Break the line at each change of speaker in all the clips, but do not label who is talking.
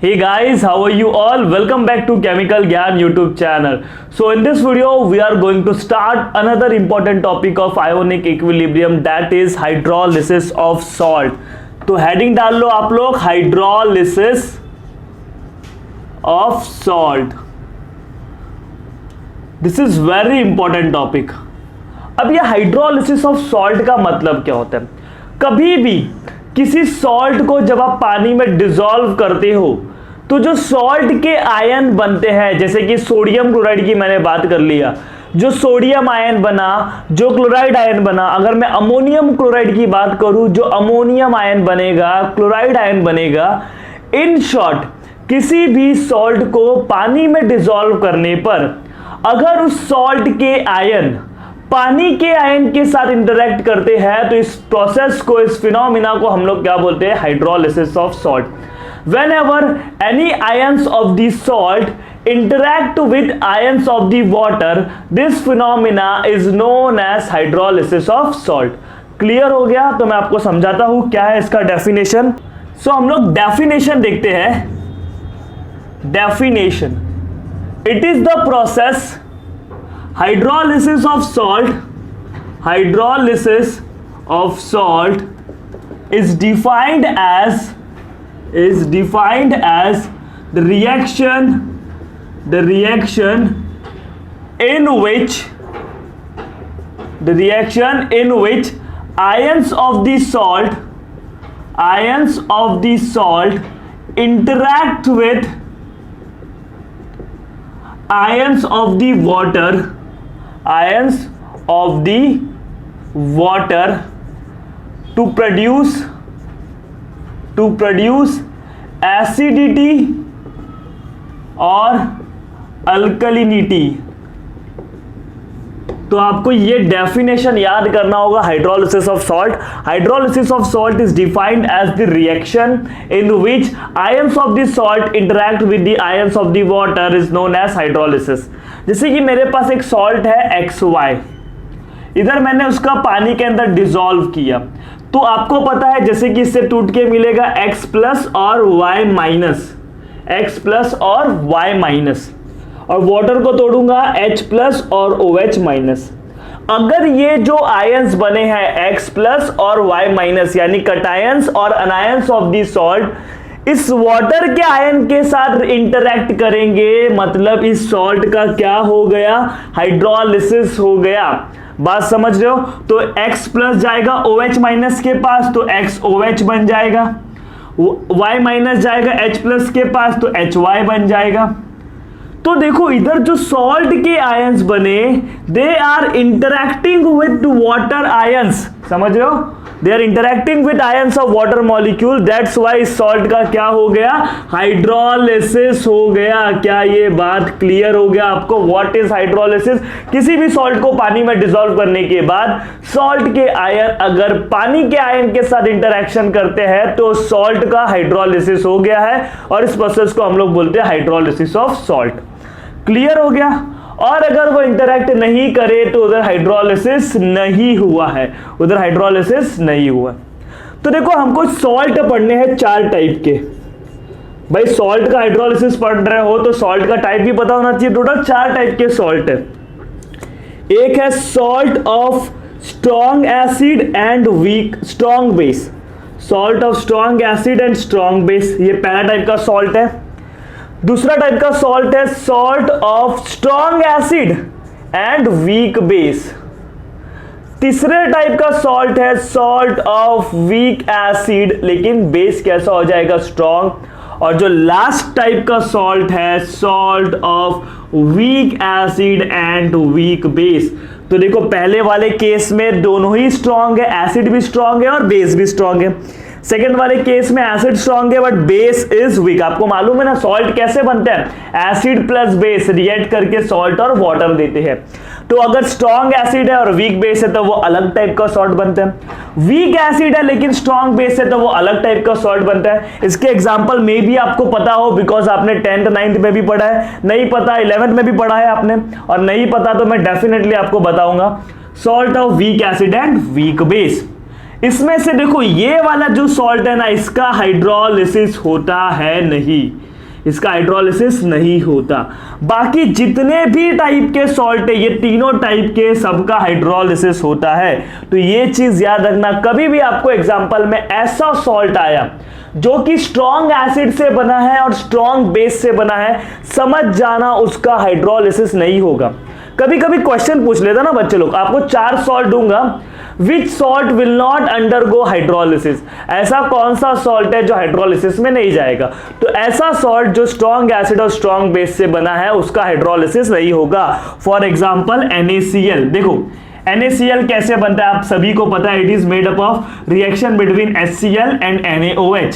Hey guys, how are you all? Welcome back to Chemical Gyan YouTube channel. So in this video, we are going to start another important topic of ionic equilibrium, that is hydrolysis of salt. तो heading डाल लो आप लोग, hydrolysis of salt. This is very important topic. अब ये hydrolysis of salt का मतलब क्या होता है? कभी भी किसी सॉल्ट को जब आप पानी में डिसॉल्व करते हो तो जो सॉल्ट के आयन बनते हैं, जैसे कि सोडियम क्लोराइड की मैंने बात कर लिया, जो सोडियम आयन बना, जो क्लोराइड आयन बना, अगर मैं अमोनियम क्लोराइड की बात करूं, जो अमोनियम आयन बनेगा, क्लोराइड आयन बनेगा, इन शॉर्ट किसी भी सॉल्ट को पानी में डिसॉल्व करने पर अगर उस सॉल्ट के आयन पानी के आयन के साथ इंटरैक्ट करते हैं तो इस प्रोसेस को, इस फिनोमिना को हम लोग क्या बोलते हैं? Hydrolysis of salt. Whenever any ions of the salt interact with ions of the water, this phenomena is known as hydrolysis of salt. Clear हो गया? तो मैं आपको समझाता हूं क्या है इसका डेफिनेशन. सो हम लोग डेफिनेशन देखते हैं. Definition, it is the process hydrolysis of salt. Hydrolysis of salt is defined as the reaction in which ions of the salt interact with ions of the water to produce acidity और alkalinity. तो आपको ये definition याद करना होगा hydrolysis of salt. Hydrolysis of salt is defined as the reaction in which ions of the salt interact with the ions of the water is known as hydrolysis. जैसे कि मेरे पास एक सॉल्ट है XY, इधर मैंने उसका पानी के अंदर डिसॉल्व किया, तो आपको पता है जैसे कि इससे टूट के मिलेगा X प्लस और Y माइनस, X प्लस और Y माइनस, और वाटर को तोड़ूंगा H प्लस और OH माइनस. अगर ये जो आयंस बने हैं X प्लस और Y माइनस यानी कटायंस और अनायंस ऑफ दी सॉल्ट इस वाटर के आयन के साथ इंटरैक्ट करेंगे, मतलब इस सॉल्ट का क्या हो गया? हाइड्रोलिसिस हो गया. बात समझ रहे हो? तो X प्लस जाएगा OH माइनस के पास तो XOH बन जाएगा, Y माइनस जाएगा H प्लस के पास तो HY बन जाएगा. तो देखो इधर जो सॉल्ट के आयंस बने, they are interacting with water ions. समझ रहे हो? They are interacting with ions of water molecule. That's why salt का क्या हो गया? हाइड्रोलिसिस हो गया. क्या ये बात क्लियर हो गया आपको? What is hydrolysis? किसी भी सॉल्ट को पानी में डिसॉल्व करने के बाद सॉल्ट के आयन अगर पानी के आयन के साथ इंटरैक्शन करते हैं तो सॉल्ट का हाइड्रोलिसिस हो गया है, और इस प्रोसेस को हम लोग बोलते हैं हाइड्रोलिसिस ऑफ सॉल्ट. क्लियर हो गया? और अगर वो इंटरैक्ट नहीं करे तो उधर हाइड्रोलिसिस नहीं हुआ है, उधर हाइड्रोलिसिस नहीं हुआ. तो देखो हमको सॉल्ट पढ़ने हैं 4 टाइप के. भाई सॉल्ट का हाइड्रोलिसिस पढ़ रहे हो तो सॉल्ट का टाइप भी पता होना चाहिए. टोटल 4 टाइप के सॉल्ट है. एक है salt of strong acid and weak strong base. Salt of strong acid and strong base, ये पहला टाइप का सॉल्ट है. दूसरा टाइप का सॉल्ट है salt of strong acid and weak base. तीसरे टाइप का सॉल्ट है सॉल्ट ऑफ वीक एसिड लेकिन बेस कैसा हो जाएगा? स्ट्रॉन्ग. और जो लास्ट टाइप का सॉल्ट है salt of weak acid and weak base. तो देखो पहले वाले केस में दोनों ही स्ट्रॉन्ग है, एसिड भी स्ट्रॉन्ग है और बेस भी स्ट्रॉन्ग है. सेकेंड वाले केस में एसिड स्ट्रॉन्ग है बट बेस इज वीक. आपको मालूम है ना सॉल्ट कैसे बनते हैं? एसिड प्लस बेस रिएक्ट करके सॉल्ट और वाटर देते हैं. तो अगर स्ट्रॉन्ग एसिड है और वीक बेस है तो वो अलग टाइप का सॉल्ट बनता है. वीक एसिड है लेकिन स्ट्रॉन्ग बेस है तो वो अलग टाइप का सॉल्ट बनता है. इसके एग्जांपल में भी आपको पता हो बिकॉज आपने 10th 9th में भी पढ़ा है, नहीं पता 11th में भी पढ़ा है आपने, और नहीं पता तो मैं डेफिनेटली आपको बताऊंगा. Salt of weak acid and weak base. इसमें से देखो ये वाला जो सॉल्ट है ना, इसका हाइड्रोलिसिस होता है नहीं. इसका हाइड्रोलिसिस नहीं होता। बाकी जितने भी टाइप के सॉल्ट है, ये तीनों टाइप के सबका हाइड्रोलिसिस होता है। तो ये चीज याद रखना, कभी भी आपको एग्जांपल में ऐसा सॉल्ट आया जो कि स्ट्रॉन्ग एसिड से बना है और स्ट्रॉन्ग बेस से बना है, समझ जाना उसका हाइड्रोलिसिस नहीं होगा। कभी कभी क्वेश्चन पूछ लेता ना बच्चे लोग, आपको 4 सॉल्ट दूंगा, which salt will not undergo hydrolysis, ऐसा कौन सा सॉल्ट है जो हाइड्रोलिसिस में नहीं जाएगा। तो ऐसा सॉल्ट जो स्ट्रॉन्ग एसिड और स्ट्रॉन्ग बेस से बना है उसका हाइड्रोलिसिस नहीं होगा। फॉर एग्जांपल NaCl, देखो NaCl कैसे बनता है आप सभी को पता है, it is made up of reaction between HCl and NaOH।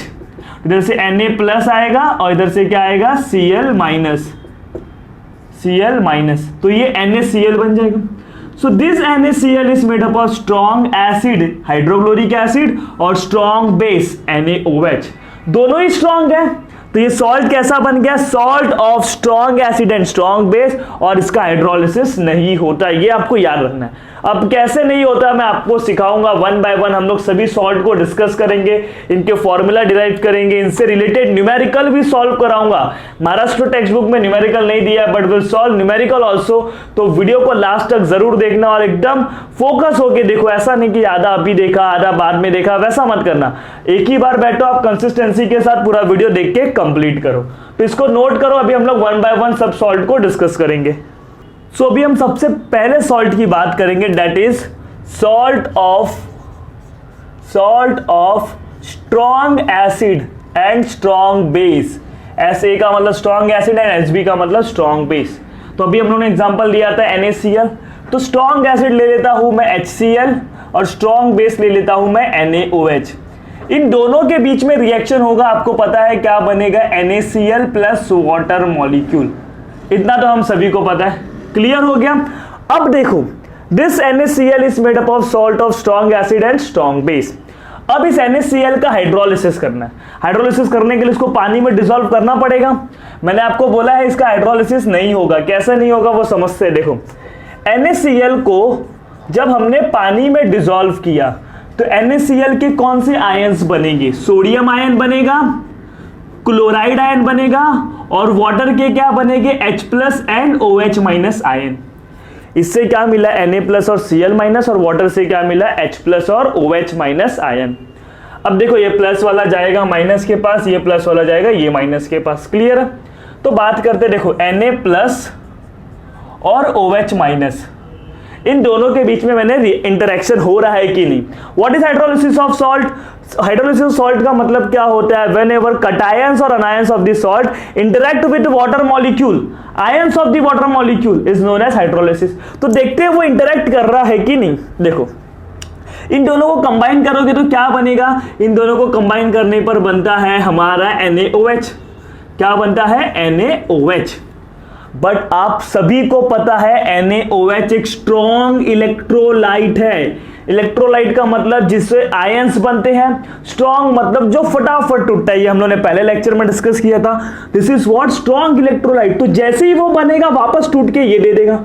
इधर से Na प्लस आएगा और इधर से क्या आएगा Cl माइनस, तो ये NaCl बन जाएगा। So this NaCl is made up of strong acid hydrochloric acid और स्ट्रॉन्ग बेस NaOH, दोनों ही स्ट्रॉन्ग है। तो ये सॉल्ट कैसा बन गया, salt of strong acid and strong base, और इसका हाइड्रोलिसिस नहीं होता, ये आपको याद रखना है। अब कैसे नहीं होता मैं आपको सिखाऊंगा, 1 बाय 1 हम लोग सभी सॉल्ट को डिस्कस करेंगे, इनके फॉर्मूला डिराइव करेंगे, इनसे रिलेटेड न्यूमेरिकल भी सॉल्व कराऊंगा। महाराष्ट्र टेक्स्ट बुक में न्यूमेरिकल नहीं दिया but will solve numerical also, तो वीडियो को लास्ट तक जरूर देखना और एकदम फोकस होके देखो। ऐसा नहीं कि आधा अभी देखा आधा बाद में देखा, वैसा मत करना। एक ही बार बैठो, आप कंसिस्टेंसी के साथ पूरा वीडियो देख के कंप्लीट करो। तो इसको नोट करो, अभी हम लोग 1 बाय 1 सब सॉल्ट को डिस्कस करेंगे। सो अभी हम सबसे पहले सॉल्ट की बात करेंगे, that is salt of strong acid and strong base. SA का मतलब स्ट्रॉन्ग एसिड एंड HB का मतलब स्ट्रॉन्ग बेस। तो अभी हम लोगों ने एग्जांपल दिया था NaCl, तो स्ट्रॉन्ग एसिड ले लेता हूं मैं HCl और स्ट्रॉन्ग बेस ले लेता हूं मैं NaOH। इन दोनों के बीच में रिएक्शन होगा, आपको पता है क्या बनेगा, NaCl प्लस वाटर मॉलिक्यूल। इतना तो हम सभी को पता है, क्लियर हो गया। अब देखो, this NaCl is made up of salt of strong acid and strong base. अब इस NaCl का हाइड्रोलिसिस करना है। हाइड्रोलिसिस करने के लिए इसको पानी में डिसॉल्व करना पड़ेगा। मैंने आपको बोला है इसका हाइड्रोलिसिस नहीं होगा, कैसे नहीं होगा वो समझते हैं। देखो NaCl को जब हमने पानी में डिसॉल्व किया तो NaCl के कौन से आयंस बनेंगे, सोडियम आयन बनेगा, क्लोराइड आयन बनेगा, और वाटर के क्या बनेंगे, H+ एंड OH- आयन। इससे क्या मिला, Na+ और Cl- और वाटर से क्या मिला, H+ और OH- आयन। अब देखो ये प्लस वाला जाएगा माइनस के पास, ये प्लस वाला जाएगा ये माइनस के पास, क्लियर है। तो बात करते देखो Na+ और OH-, इन दोनों के बीच में मैंने इंटरेक्शन हो रहा है कि नहीं। What is hydrolysis of salt, hydrolysis of salt का मतलब क्या होता है, व्हेन एवर कटायंस और anions of the salt interact with water molecule, ions of the water molecule is known as hydrolysis. तो देखते हैं वो इंटरैक्ट कर रहा है कि नहीं। देखो इन दोनों को कंबाइन करोगे तो क्या बनेगा, इन दोनों को कंबाइन करने पर बनता है हमारा NaOH। क्या बनता है, NaOH। बट आप सभी को पता है NaOH एक स्ट्रॉन्ग इलेक्ट्रोलाइट है। इलेक्ट्रोलाइट का मतलब जिससे आयंस बनते हैं, स्ट्रॉन्ग मतलब जो फटाफट टूटता है, ये हम लोगों ने पहले लेक्चर में डिस्कस किया था। This is what, strong electrolyte. तो जैसे ही वो बनेगा वापस टूट के ये दे देगा।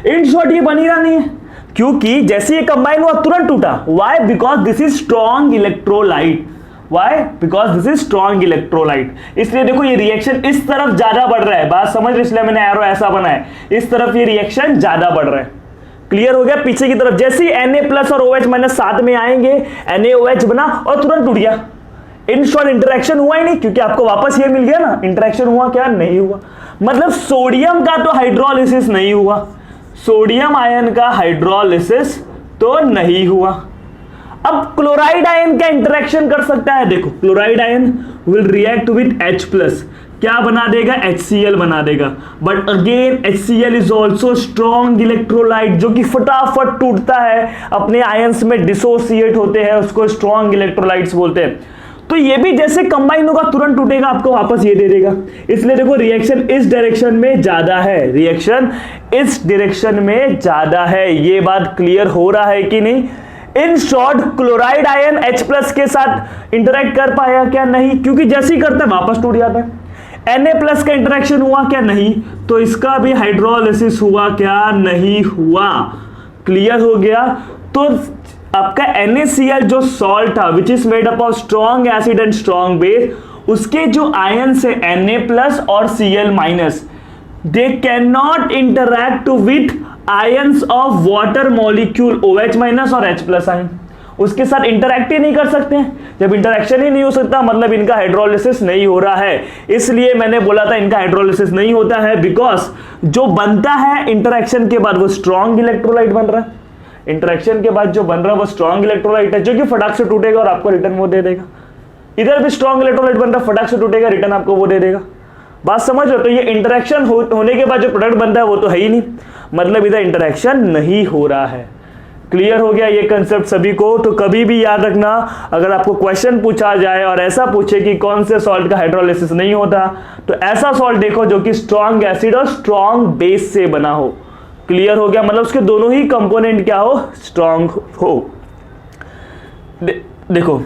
इन शॉर्ट ये बन ही रहा नहीं है, क्योंकि जैसे ये कंबाइन हुआ तुरंत टूटा। Why, because this is strong electrolyte. Why? Because this is strong electrolyte। इसलिए देखो ये रिएक्शन इस तरफ ज्यादा बढ़ रहा है, बात समझ रहे, इसलिए मैंने एरो ऐसा बनाया, इस तरफ ये रिएक्शन ज्यादा बढ़ रहा है। क्लियर हो गया। पीछे की तरफ जैसे ही Na+ और OH- साथ में आएंगे, NaOH बना और तुरंत टूट गया। इन शॉर्ट इंटरेक्शन हुआ ही नहीं, क्योंकि आपको वापस ये मिल गया ना। इंटरेक्शन हुआ क्या, नहीं हुआ। मतलब सोडियम का तो हाइड्रोलिसिस नहीं हुआ, सोडियम आयन का हाइड्रोलिसिस तो नहीं हुआ। अब क्लोराइड आयन क्या इंटरेक्शन कर सकता है, देखो chloride ion will react with H+, क्या बना देगा, HCl बना देगा। But again HCl is also strong electrolyte, जो कि फटाफट टूटता है, अपने आयंस में डिसोसिएट होते हैं, उसको स्ट्रॉन्ग इलेक्ट्रोलाइट्स बोलते हैं। तो ये भी जैसे कंबाइन होगा तुरंत टूटेगा, आपको वापस ये दे देगा। इसलिए देखो रिएक्शन इस डायरेक्शन में ज्यादा है, रिएक्शन इस डायरेक्शन में ज्यादा है। ये बात क्लियर हो रहा है कि नहीं। In short chloride ion H+ के साथ इंटरेक्ट कर पाया क्या, नहीं, क्योंकि जैसे ही करता है वापस टूट जाता है। Na+ का इंटरेक्शन हुआ क्या, नहीं, तो इसका भी हाइड्रोलिसिस हुआ क्या, नहीं हुआ। क्लियर हो गया। तो आपका NaCl जो सॉल्ट था which is made up of strong acid and strong base, उसके जो आयन्स है Na+ और Cl-, they can not interact with ions of water molecule OH- और H+ आयन, उसके साथ इंटरैक्ट ही नहीं कर सकते हैं। जब इंटरैक्शन ही नहीं हो सकता मतलब इनका हाइड्रोलिसिस नहीं हो रहा है। इसलिए मैंने बोला था इनका हाइड्रोलिसिस नहीं होता है, बिकॉज जो बनता है इंटरैक्शन के बाद वो स्ट्रॉन्ग इलेक्ट्रोलाइट बन रहा है। इंटरैक्शन के बाद जो बन रहा है वो स्ट्रॉन्ग इलेक्ट्रोलाइट है, जो कि फटाक से टूटेगा और आपको रिटर्न वो दे देगा। इधर भी स्ट्रॉन्ग इलेक्ट्रोलाइट बन रहा है, फटाक से टूटेगा, रिटर्न आपको वो दे देगा। बात समझ लो। तो ये इंटरैक्शन होने के बाद जो प्रोडक्ट बनता है वो तो है ही नहीं, मतलब इधर इंटरैक्शन नहीं हो रहा है। क्लियर हो गया ये कंसेप्ट सभी को? तो कभी भी याद रखना, अगर आपको क्वेश्चन पूछा जाए और ऐसा पूछे कि कौन से सॉल्ट का हाइड्रोलिसिस नहीं होता, तो ऐसा सॉल्ट देखो जो कि स्ट्रॉन्ग एसिड और स्ट्रॉन्ग बेस से बना हो। क्लियर हो गया? मतलब उसके दोनों ही कंपोनेंट क्या हो, स्ट्रॉन्ग हो। देखो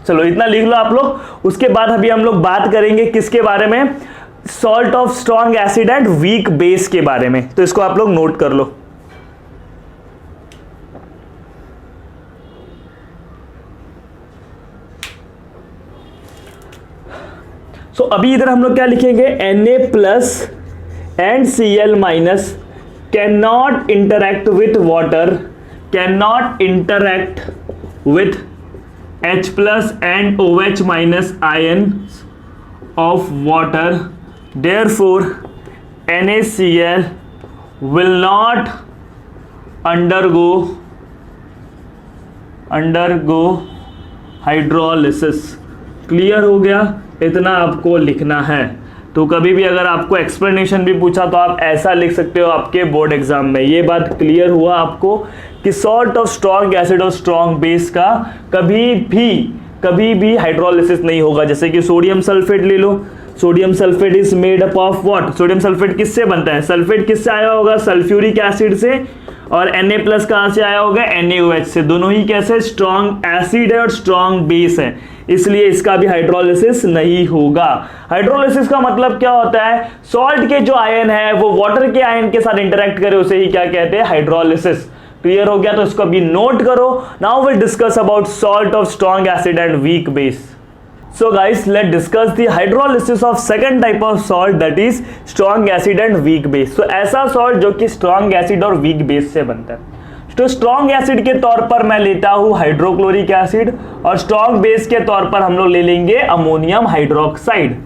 चलो इतना लिख लो आप लोग। उसके बाद अभी हम लोग बात करेंगे किसके बारे में, salt of strong acid and weak base के बारे में। तो इसको आप लोग नोट कर लो। तो अभी इधर हम लोग क्या लिखेंगे, Na+ and Cl- can not interact with water, can not interact with H+ and OH- ions of water, therefore NaCl will not undergo hydrolysis। Clear हो गया? इतना आपको लिखना है। तो कभी भी अगर आपको एक्सप्लेनेशन भी पूछा तो आप ऐसा लिख सकते हो आपके बोर्ड एग्जाम में। ये बात क्लियर हुआ आपको कि सॉल्ट ऑफ स्ट्रॉन्ग एसिड और स्ट्रॉन्ग बेस का कभी भी हाइड्रोलिसिस नहीं होगा। जैसे कि सोडियम सल्फेट ले लो, sodium sulphate is made up of what, sodium sulphate किससे बनता है, सल्फेट किससे आया होगा, सल्फ्यूरिक एसिड से, और Na+ कहां से आया होगा, NaOH से। दोनों ही कैसे, स्ट्रॉन्ग एसिड है और स्ट्रॉन्ग बेस है, इसलिए इसका भी हाइड्रोलिसिस नहीं होगा। हाइड्रोलिसिस का मतलब क्या होता है, सॉल्ट के जो आयन है वो वाटर के आयन के साथ इंटरैक्ट करे, उसे ही क्या कहते हैं, हाइड्रोलिसिस। क्लियर हो गया? तो इसको अभी नोट करो। Now will discuss about salt of strong acid and weak base. So guys, let's discuss the hydrolysis of second type of salt, that is strong acid and weak base। So ऐसा salt जो कि strong acid और weak base से बनता है। तो strong acid के तौर पर मैं लेता हूँ हाइड्रोक्लोरिक एसिड, और strong base के तौर पर हम लोग ले लेंगे अमोनियम हाइड्रोक्साइड।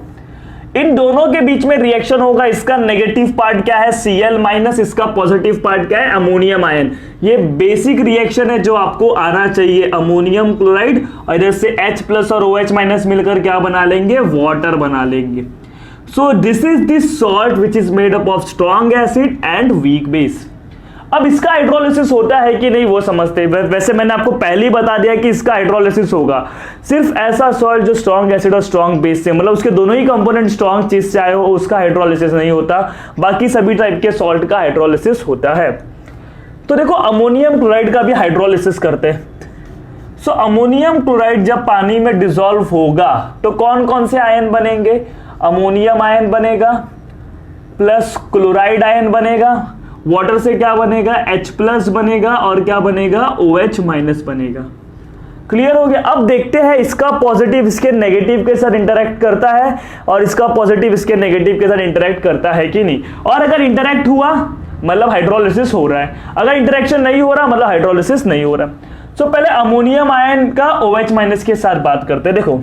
इन दोनों के बीच में रिएक्शन होगा, इसका नेगेटिव पार्ट क्या है, Cl-, इसका पॉजिटिव पार्ट क्या है, अमोनियम आयन। ये बेसिक रिएक्शन है जो आपको आना चाहिए। अमोनियम क्लोराइड और इधर से H+ और OH- मिलकर क्या बना लेंगे, वाटर बना लेंगे। So this is this salt which is made up of strong acid and weak base. अब इसका हाइड्रोलिसिस होता है कि नहीं वो समझते हैं। वैसे मैंने आपको पहले ही बता दिया कि इसका हाइड्रोलिसिस होगा। सिर्फ ऐसा सॉल्ट जो स्ट्रॉन्ग एसिड और स्ट्रॉन्ग बेस से, मतलब उसके दोनों ही कंपोनेंट स्ट्रॉन्ग चीज से आए हो, उसका हाइड्रोलिसिस नहीं होता। बाकी सभी टाइप के सॉल्ट का हाइड्रोलिसिस होता है। तो देखो अमोनियम क्लोराइड का भी हाइड्रोलिसिस करते हैं। सो अमोनियम क्लोराइड जब पानी में डिसॉल्व होगा तो कौन कौन से आयन बनेंगे, अमोनियम आयन बनेगा प्लस क्लोराइड आयन बनेगा, वाटर से क्या बनेगा, H+ बनेगा, और क्या बनेगा, OH- बनेगा। क्लियर हो गया? अब देखते हैं इसका पॉजिटिव इसके नेगेटिव के साथ इंटरैक्ट करता है और इसका पॉजिटिव इसके नेगेटिव के साथ इंटरैक्ट करता है कि नहीं। और अगर इंटरैक्ट हुआ मतलब हाइड्रोलिसिस हो रहा है, अगर इंटरैक्शन नहीं हो रहा मतलब हाइड्रोलिसिस नहीं हो रहा। सो पहले अमोनियम आयन का OH- के साथ बात करते हैं। देखो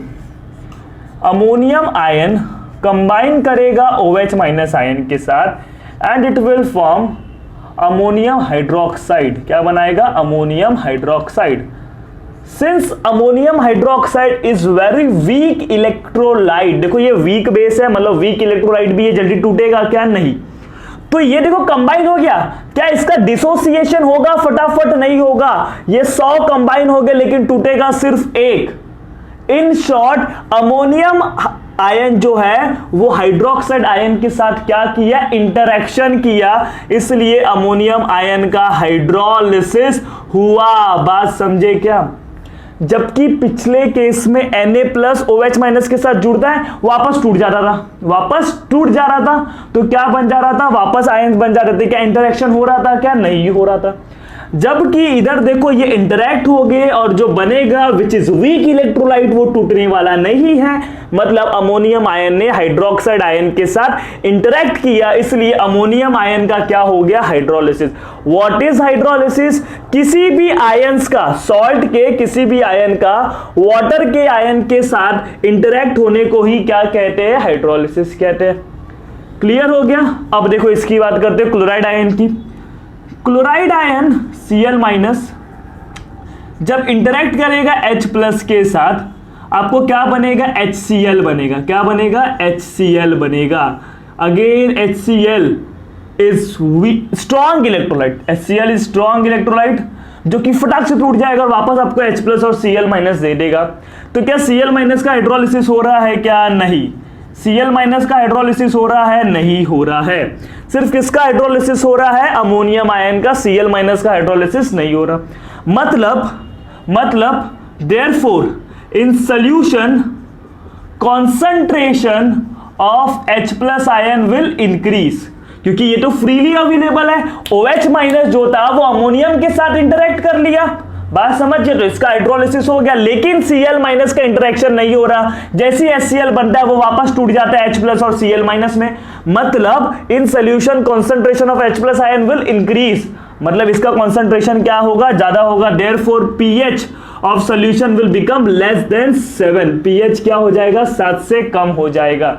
अमोनियम आयन कंबाइन करेगा OH- आयन के साथ and it will form ammonium hydroxide. क्या बनाएगा, ammonium hydroxide. Since ammonium hydroxide is very weak electrolyte, देखो ये वीक बेस है मतलब वीक इलेक्ट्रोलाइट भी है, जल्दी टूटेगा क्या, नहीं। तो ये देखो कंबाइन हो गया, क्या इसका डिसोसिएशन होगा, फटाफट नहीं होगा। ये 100 कंबाइन हो गए लेकिन टूटेगा सिर्फ एक। इन शॉर्ट अमोनियम आयन जो है वो हाइड्रोक्साइड आयन के साथ क्या किया, इंटरैक्शन किया, इसलिए अमोनियम आयन का हाइड्रोलिसिस हुआ। बात समझे क्या? जबकि पिछले केस में Na+ OH- के साथ जुड़ता है, वापस टूट जाता था, वापस टूट जा रहा था। तो क्या बन जा रहा था, वापस आयन बन जा रहे थे। क्या इंटरैक्शन हो रहा था, क्या नहीं हो रहा था। जबकि इधर देखो ये इंटरैक्ट हो गए और जो बनेगा विच इज वीक इलेक्ट्रोलाइट वो टूटने वाला नहीं है, मतलब अमोनियम आयन ने हाइड्रोक्साइड आयन के साथ इंटरैक्ट किया, इसलिए अमोनियम आयन का क्या हो गया, हाइड्रोलिसिस। What is hydrolysis? किसी भी आयंस का, सॉल्ट के किसी भी आयन का वाटर के आयन के साथ इंटरैक्ट होने को ही क्या कहते हैं, हाइड्रोलिसिस कहते हैं। क्लियर हो गया। अब देखो इसकी बात करते हैं क्लोराइड आयन की। क्लोराइड आयन Cl- जब इंटरैक्ट करेगा H+ के साथ आपको क्या बनेगा, HCl बनेगा। क्या बनेगा, HCl बनेगा। Again HCl is strong electrolyte. HCl is strong electrolyte जो कि फटाक से टूट जाएगा और वापस आपको H+ और Cl- दे देगा। तो क्या Cl- का हाइड्रोलिसिस हो रहा है क्या? नहीं। Cl- का हाइड्रोलिसिस हो रहा है? नहीं हो रहा है। सिर्फ किसका हाइड्रोलिसिस हो रहा है, अमोनियम आयन का। Cl- का हाइड्रोलिसिस नहीं हो रहा। मतलब therefore in solution concentration of H+ ion will increase, क्योंकि ये तो फ्रीली अवेलेबल है। OH- जो था वो अमोनियम के साथ इंटरेक्ट कर लिया, बात समझिए, तो इसका हाइड्रोलिसिस हो गया। लेकिन Cl- का इंटरेक्शन नहीं हो रहा, जैसे ही HCl बनता है वो वापस टूट जाता है H+ और Cl- में। मतलब in solution concentration of H+ ion will increase, मतलब इसका कॉन्सेंट्रेशन क्या होगा, ज्यादा होगा। Therefore pH of solution will become less than 7। pH क्या हो जाएगा, 7 से कम हो जाएगा।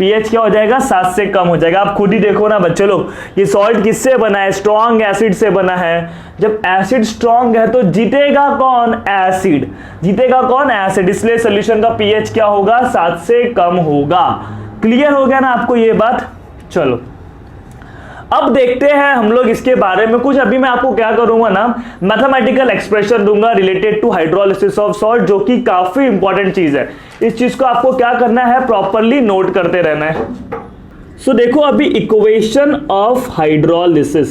pH क्या हो जाएगा, 7 से कम हो जाएगा। आप खुद ही देखो ना बच्चे लोग, ये सॉल्ट किससे बना है, स्ट्रॉन्ग एसिड से बना है। जब एसिड स्ट्रॉन्ग है तो जीतेगा कौन, एसिड। जीतेगा कौन, एसिड। इसलिए सॉल्यूशन का pH क्या होगा, 7 से कम होगा। क्लियर हो गया ना आपको ये बात? चलो अब देखते हैं हम लोग इसके बारे में कुछ। अभी मैं आपको क्या करूंगा ना, मैथमेटिकल एक्सप्रेशन दूंगा related to hydrolysis of salt, जो कि काफी इंपॉर्टेंट चीज है। इस चीज को आपको क्या करना है, प्रॉपरली नोट करते रहना है। सो देखो अभी इक्वेशन ऑफ हाइड्रोलिसिस,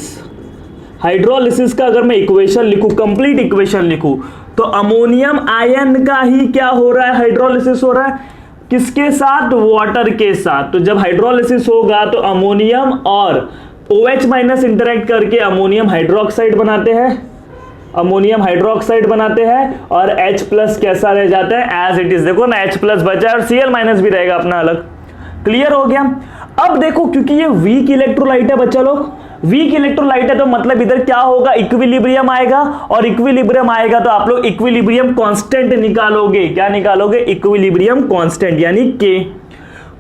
हाइड्रोलिसिस का अगर मैं इक्वेशन लिखूं, कंप्लीट इक्वेशन लिखूं, तो अमोनियम आयन का ही क्या हो रहा है, हाइड्रोलिसिस हो रहा है। किसके साथ, वाटर के साथ। तो जब हाइड्रोलिसिस होगा तो अमोनियम और OH- इंटरेक्ट करके अमोनियम हाइड्रोक्साइड बनाते हैं, अमोनियम हाइड्रोक्साइड बनाते हैं, और H+ कैसा रह जाता है, एज इट इज। देखो ना H+ बचा है और Cl- भी रहेगा अपना अलग। क्लियर हो गया। अब देखो क्योंकि ये वीक इलेक्ट्रोलाइट है बच्चा लोग, वीक इलेक्ट्रोलाइट है तो मतलब इधर क्या होगा, इक्विलिब्रियम आएगा, और इक्विलिब्रियम आएगा तो आप लोग इक्विलिब्रियम कांस्टेंट निकालोगे। क्या निकालोगे, इक्विलिब्रियम कांस्टेंट यानी K।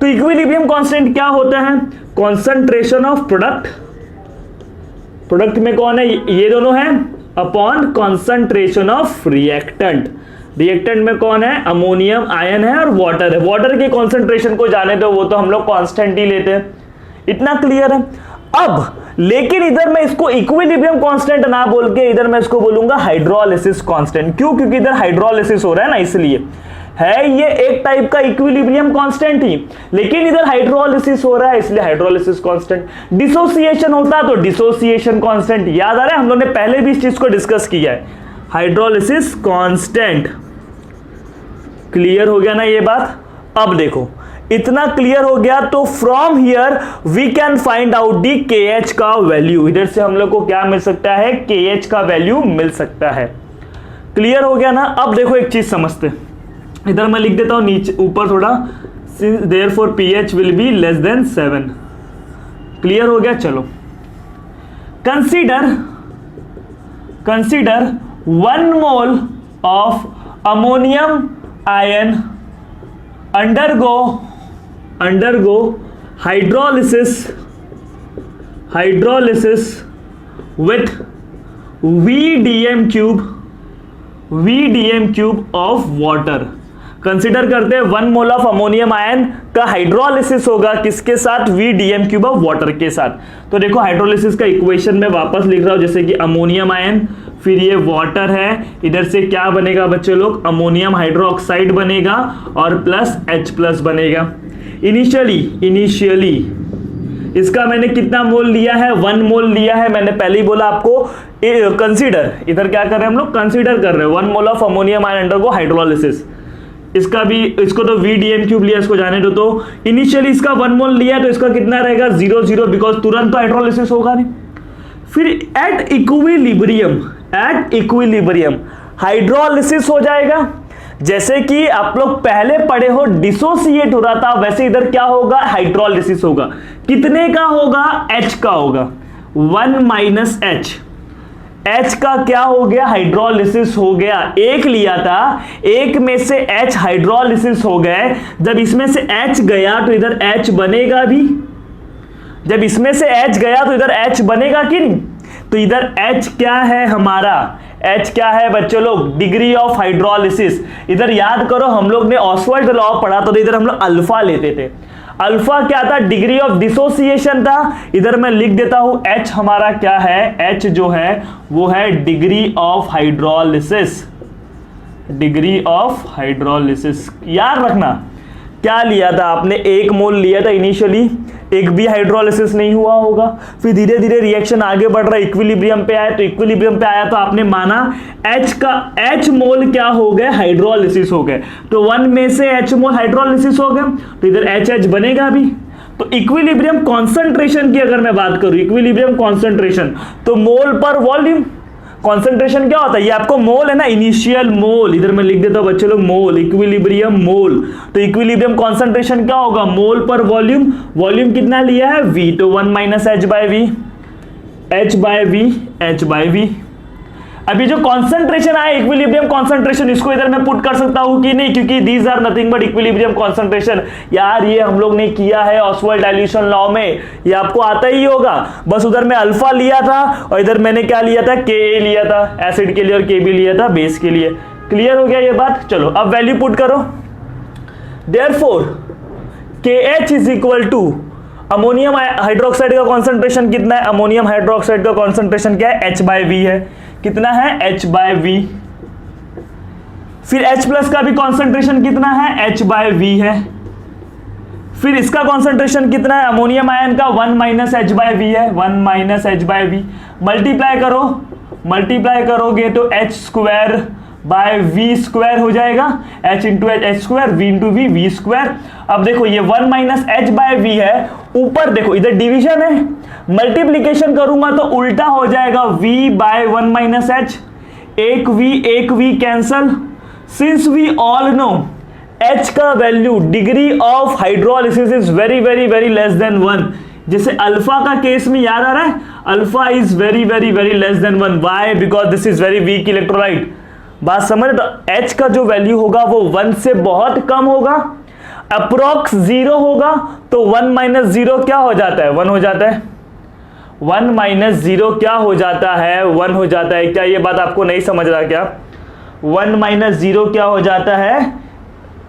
तो इक्विलिब्रियम कांस्टेंट क्या होता है, कॉन्सेंट्रेशन ऑफ प्रोडक्ट, प्रोडक्ट में कौन है, ये दोनों हैं, upon concentration of reactant. Reactant में कौन है, अमोनियम आयन है और वाटर है। वाटर के कॉन्सेंट्रेशन को जाने दो, वो तो हम लोग कांस्टेंट ही लेते हैं। इतना क्लियर है। अब लेकिन इधर मैं इसको इक्विलिब्रियम कांस्टेंट ना बोल के इधर मैं इसको बोलूंगा हाइड्रोलिसिस कांस्टेंट। क्यों, क्योंकि इधर हाइड्रोलिसिस हो रहा है ना, इसलिए है ये एक टाइप का इक्विलिब्रियम कांस्टेंट ही, लेकिन इधर हाइड्रोलिसिस हो रहा है इसलिए हाइड्रोलिसिस कांस्टेंट। डिसोसिएशन होता तो डिसोसिएशन कांस्टेंट। याद आ रहा है, हम लोग ने पहले भी इस चीज को डिस्कस किया है, हाइड्रोलिसिस कांस्टेंट। क्लियर हो गया ना ये बात? अब देखो इतना क्लियर हो गया तो from here we can find out the KH का वैल्यू। इधर से हम लोग को क्या मिल सकता है, KH का वैल्यू मिल सकता है। क्लियर हो गया ना? अब देखो एक चीज समझते हैं, इधर मैं लिख देता हूं नीचे ऊपर थोड़ा, therefore pH will be less than 7। Clear हो गया? चलो consider 1 mole of ammonium ion undergo hydrolysis with VDM cube of water। Consider करते हैं 1 मोल ऑफ अमोनियम आयन का हाइड्रोलिसिस होगा किसके साथ, VDM क्यूब ऑफ वाटर के साथ। तो देखो हाइड्रोलिसिस का इक्वेशन में वापस लिख रहा हूं, जैसे कि अमोनियम आयन, फिर ये वाटर है, इधर से क्या बनेगा बच्चे लोग, अमोनियम हाइड्रोक्साइड बनेगा और प्लस H+ बनेगा। इनिशियली इसका मैंने कितना मोल लिया है, 1 मोल लिया है। मैंने पहले ही बोला आपको, कंसीडर, इधर क्या कर रहे हैं हम लोग, कंसीडर कर रहे हैं 1 mole of ammonium ion undergo hydrolysis. इसका भी, इसको तो VDM क्यूब लिया, इसको जाने दो। तो इनिशियली इसका 1 मोल लिया तो इसका कितना रहेगा, 0 0, बिकॉज तुरंत तो हाइड्रोलिसिस होगा नहीं। फिर एट इक्विलिब्रियम हाइड्रोलिसिस हो जाएगा। जैसे कि आप लोग पहले पढ़े हो डिसोसिएट हो रहा था, वैसे इधर क्या होगा, हाइड्रोलिसिस होगा। कितने का होगा, H का होगा, 1 माइनस H का क्या हो गया, हाइड्रोलिसिस हो गया। एक लिया था, एक में से H हाइड्रोलिसिस हो गए। जब इसमें से H गया तो इधर H बनेगा भी, जब इसमें से H गया तो इधर H बनेगा कि नहीं। तो इधर H क्या है हमारा, H क्या है बच्चों लोग, डिग्री ऑफ हाइड्रोलिसिस। इधर याद करो हम लोग ने ऑसवाल्ड लॉ पढ़ा, तो इधर हम लोग अल्फा लेते थे। अल्फा क्या था, डिग्री ऑफ डिसोसिएशन था। इधर मैं लिख देता हूं H हमारा क्या है, H जो है वो है degree of hydrolysis, degree of hydrolysis. याद रखना क्या लिया था आपने, 1 मोल लिया था इनिशियली, एक भी हाइड्रोलिसिस नहीं हुआ होगा। फिर धीरे धीरे रिएक्शन आगे बढ़ रहा है, इक्विलिब्रियम पे आया, तो इक्विलिब्रियम पे आया तो आपने माना H मोल क्या हो गए, हाइड्रोलिसिस हो गए। तो 1 में से H मोल हाइड्रोलिसिस हो गए, तो इधर H बनेगा भी। तो इक्विलिब्रियम कॉन्सेंट्रेशन की अगर मैं बात करूं, इक्विलिब्रियम कॉन्सेंट्रेशन, तो मोल पर वॉल्यूम। कॉन्सेंट्रेशन क्या होता है, ये आपको मोल है ना, इनिशियल मोल, इधर मैं लिख देता हूं बच्चों लोग मोल, इक्विलिब्रियम मोल। तो इक्विलिब्रियम कॉन्सेंट्रेशन क्या होगा, मोल पर वॉल्यूम। वॉल्यूम कितना लिया है, V, तो 1 माइनस H बाय V। अभी जो कॉन्सेंट्रेशन आया इक्विलिब्रियम कॉन्सेंट्रेशन, इसको इधर मैं पुट कर सकता हूं कि नहीं, क्योंकि these are nothing but equilibrium concentration. यार ये हम लोग ने किया है ऑसवाल्ड डाइल्यूशन लॉ में, ये आपको आता ही होगा। बस उधर मैं अल्फा लिया था और इधर मैंने क्या लिया था, Ka लिया था एसिड के लिए और Kb लिया था बेस के लिए। क्लियर हो गया ये बात। चलो अब वैल्यू पुट करो। Therefore KH is equal to ammonium hydroxide का कॉन्सेंट्रेशन कितना है, अमोनियम हाइड्रोक्साइड का कॉन्सेंट्रेशन क्या है, H बाय V है। कितना है, H बाय V। फिर H प्लस का भी कॉन्सेंट्रेशन कितना है, H बाय V है। फिर इसका कॉन्सेंट्रेशन कितना है, अमोनियम आयन का 1 माइनस H बाय V है, 1 minus H by V। Multiply करोगे तो H square by V square हो जाएगा, H into H square, V into V square. अब देखो ये 1 माइनस H बाय V है, ऊपर देखो इधर डिवीजन है, मल्टीप्लीकेशन करूंगा तो उल्टा हो जाएगा, V बाय 1 माइनस H, एक V cancel. Since we all know H का value degree of hydrolysis is very very very less than 1। जैसे अल्फा का केस में याद आ रहा है, alpha is very very very less than 1। Why, because this is very weak electrolyte. बात समझ, तो H का जो वैल्यू होगा वो 1 से बहुत कम होगा, अप्रोक्स 0 होगा। तो 1 माइनस 0 क्या हो जाता है, 1 हो जाता है। 1 माइनस 0 क्या हो जाता है, 1 हो जाता है। क्या ये बात आपको नहीं समझ रहा क्या, 1 माइनस 0 क्या हो जाता है,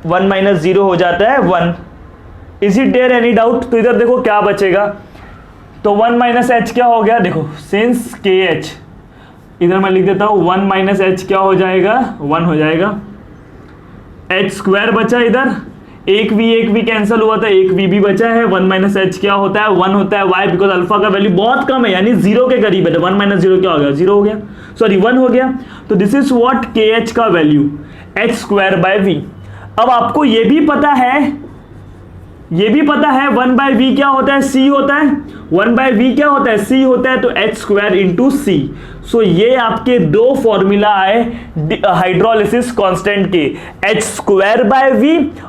1 माइनस 0 हो जाता है 1। Is it there any doubt. तो इधर देखो क्या बचेगा, तो 1 माइनस H क्या हो गया, देखो सिंस KH, इधर मैं लिख देता हूं 1 माइनस H क्या हो जाएगा, 1 हो जाएगा। H स्क्वायर बचा, इधर एक V कैंसिल हुआ था, एक V भी बचा है। 1 माइनस H क्या होता है, 1 होता है। वाई, बिकॉज अल्फा का वैल्यू बहुत कम है, यानी 0 के करीब है। 1 माइनस 0 क्या हो गया, 0 हो गया, सॉरी 1 हो गया। तो दिस इज व्हाट KH का value, H square by V। अब आपको ये भी पता है 1 बाय V क्या होता है, C होता है। 1 बाय V क्या होता है, C होता है, तो H स्क्वायर इंटू C। सो ये आपके दो फॉर्मूला आए हाइड्रोलिसिस कांस्टेंट के, H स्क्वायर बाय V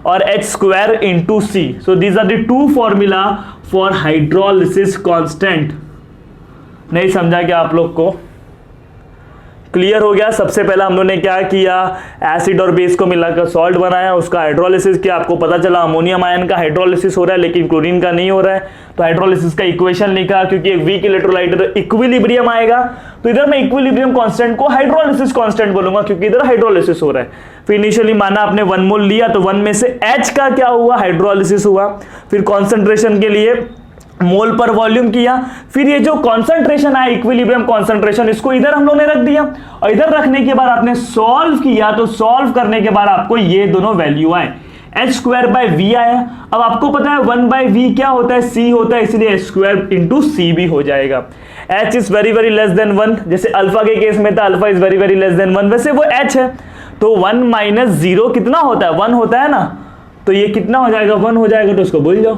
और H square into C। So these are the two formula for hydrolysis constant. नहीं समझा क्या आप लोग को, क्लियर हो गया। सबसे पहला हम लोगों ने क्या किया, एसिड और बेस को मिलाकर सॉल्ट बनाया, उसका हाइड्रोलिसिस किया। आपको पता चला अमोनियम आयन का हाइड्रोलिसिस हो रहा है लेकिन क्लोरीन का नहीं हो रहा है, तो हाइड्रोलिसिस का इक्वेशन लिखा, क्योंकि एक वीक इलेक्ट्रोलाइट है तो इक्विलिब्रियम आएगा। तो इधर मैं इक्विलिब्रियम कांस्टेंट को हाइड्रोलिसिस कांस्टेंट बोलूंगा, क्योंकि इधर हाइड्रोलिसिस हो रहा है। फिर इनिशियली माना आपने 1 मोल लिया, तो 1 में से H का क्या हुआ, हाइड्रोलिसिस हुआ। फिर कॉन्सेंट्रेशन के लिए मोल पर वॉल्यूम किया। फिर ये जो कॉन्सेंट्रेशन है इक्विलिब्रियम कॉन्सेंट्रेशन, इसको इधर हम लोग ने रख दिया और इधर रखने के बाद आपने सॉल्व किया, तो सॉल्व करने के बाद आपको ये दोनों वैल्यू आए, H स्क्वायर बाय V आया। अब आपको पता है 1 बाय V क्या होता है, C होता है, इसलिए H स्क्वायर इंटू C भी हो जाएगा। H is very very less than 1, जैसे अल्फा के केस में था alpha is very very less than 1, वैसे वो H है। तो 1 माइनस 0 कितना होता है, 1 होता है ना, तो ये कितना हो जाएगा, 1 हो जाएगा। तो उसको भूल जाओ,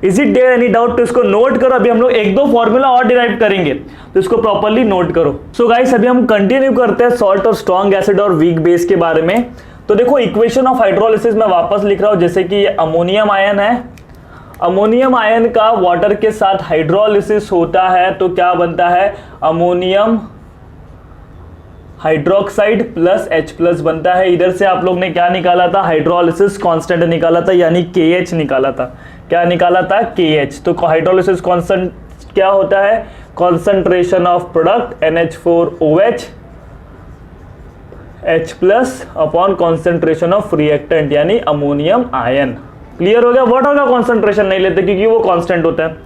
is it there any doubt? तो इसको नोट करो, अभी हम लोग एक दो फॉर्मूला और डिराइव करेंगे, तो इसको प्रॉपर्ली नोट करो। सो गाइस अभी हम कंटिन्यू करते हैं सॉल्ट और स्ट्रॉन्ग एसिड और वीक बेस के बारे में। तो देखो इक्वेशन ऑफ हाइड्रोलिसिस मैं वापस लिख रहा हूं, जैसे कि ये अमोनियम आयन है, अमोनियम आयन का वाटर के साथ हाइड्रोलिसिस होता है तो क्या बनता है, अमोनियम हाइड्रोक्साइड प्लस H+ बनता है। इधर से आप लोग ने क्या निकाला था, हाइड्रोलिसिस कांस्टेंट निकाला था, यानी KH निकाला था। क्या निकाला था, KH। तो हाइड्रोलिसिस कांस्टेंट क्या होता है, concentration of product NH4OH H+ upon concentration of reactant यानी अमोनियम आयन। क्लियर हो गया? वाटर का कॉन्सेंट्रेशन नहीं लेते क्योंकि वो कांस्टेंट होता है।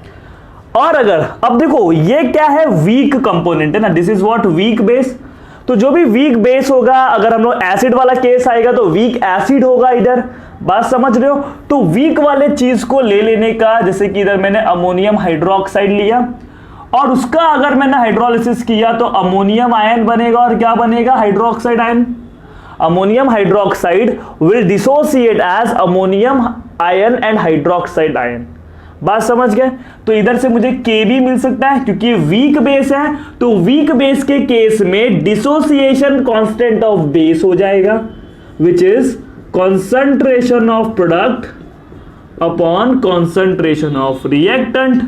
और अगर अब देखो ये क्या है, वीक कंपोनेंट है ना, this is what, weak base. तो जो भी वीक बेस होगा, अगर हम लोग एसिड वाला केस आएगा तो वीक एसिड होगा इधर, बात समझ रहे हो? तो वीक वाले चीज को ले लेने का, जैसे कि इधर मैंने अमोनियम हाइड्रोक्साइड लिया और उसका अगर मैंने हाइड्रोलिसिस किया तो अमोनियम आयन बनेगा। और क्या बनेगा, hydroxide ion. Ammonium hydroxide will dissociate as ammonium ion and hydroxide ion. बात समझ गए? तो इधर से मुझे Kb मिल सकता है क्योंकि वीक बेस है, तो वीक बेस के केस में डिसोसिएशन कांस्टेंट ऑफ बेस हो जाएगा, which is concentration of product upon concentration of reactant.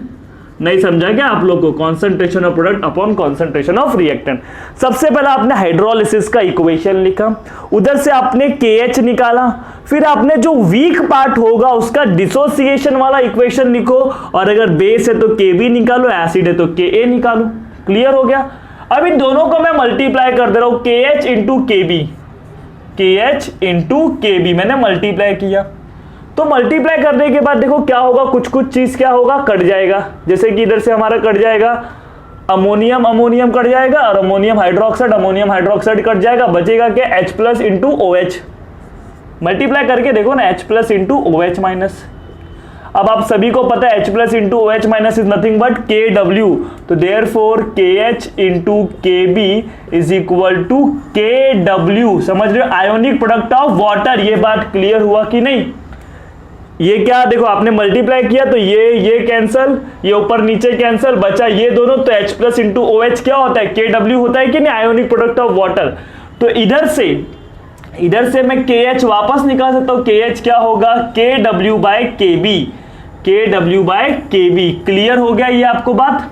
नहीं समझा क्या आप लोग को, concentration of product upon concentration of reactant. सबसे पहले आपने हाइड्रोलिसिस का इक्वेशन लिखा, उधर से आपने KH निकाला, फिर आपने जो वीक पार्ट होगा उसका डिसोसिएशन वाला इक्वेशन लिखो, और अगर बेस है तो Kb निकालो, एसिड है तो Ka निकालो। क्लियर हो गया? अब इन दोनों को मैं मल्टीप्लाई कर दे रहा हूं, KH into Kb, KH into Kb मैंने मल्टीप्लाई किया। तो मल्टीप्लाई करने के बाद देखो क्या होगा, कुछ कुछ चीज क्या होगा, कट जाएगा। जैसे कि इधर से हमारा कट जाएगा अमोनियम, अमोनियम कट जाएगा, और अमोनियम हाइड्रोक्साइड कट जाएगा, बचेगा क्या, H+ इंटू OH। मल्टीप्लाई करके देखो ना, H+ इंटू OH माइनस। अब आप सभी को पता है H+ into OH minus is nothing but KW, तो therefore KH into KB is equal to KW। समझ रहे हो, आयोनिक प्रोडक्ट ऑफ वाटर। ये बात क्लियर हुआ कि नहीं? ये क्या देखो, आपने मल्टीप्लाई किया तो ये कैंसल, ये ऊपर नीचे कैंसल, बचा ये दोनों, तो H+ इंटू OH क्या होता है, KW होता है कि नहीं, आयोनिक प्रोडक्ट ऑफ वाटर। तो इधर से मैं KH वापस निकाल सकता हूं, KH क्या होगा, KW by KB, KW by KB। Clear हो गया ये आपको बात?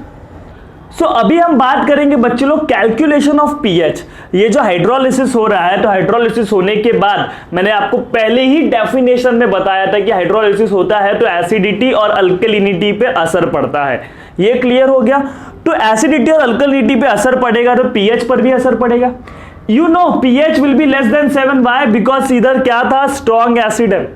सो अभी हम बात करेंगे बच्चे लोग कैलकुलेशन ऑफ पीएच। ये जो हाइड्रोलिसिस हो रहा है, तो हाइड्रोलिसिस होने के बाद मैंने आपको पहले ही डेफिनेशन में बताया था कि हाइड्रोलिसिस होता है तो एसिडिटी और अल्कलिनिटी पे असर पड़ता है। ये क्लियर हो गया? तो एसिडिटी और अल्कलिनिटी पे असर पड़ेगा तो पीएच पर भी असर पड़ेगा। You know pH will be less than 7। Why? Because इधर क्या था, स्ट्रॉन्ग एसिड है।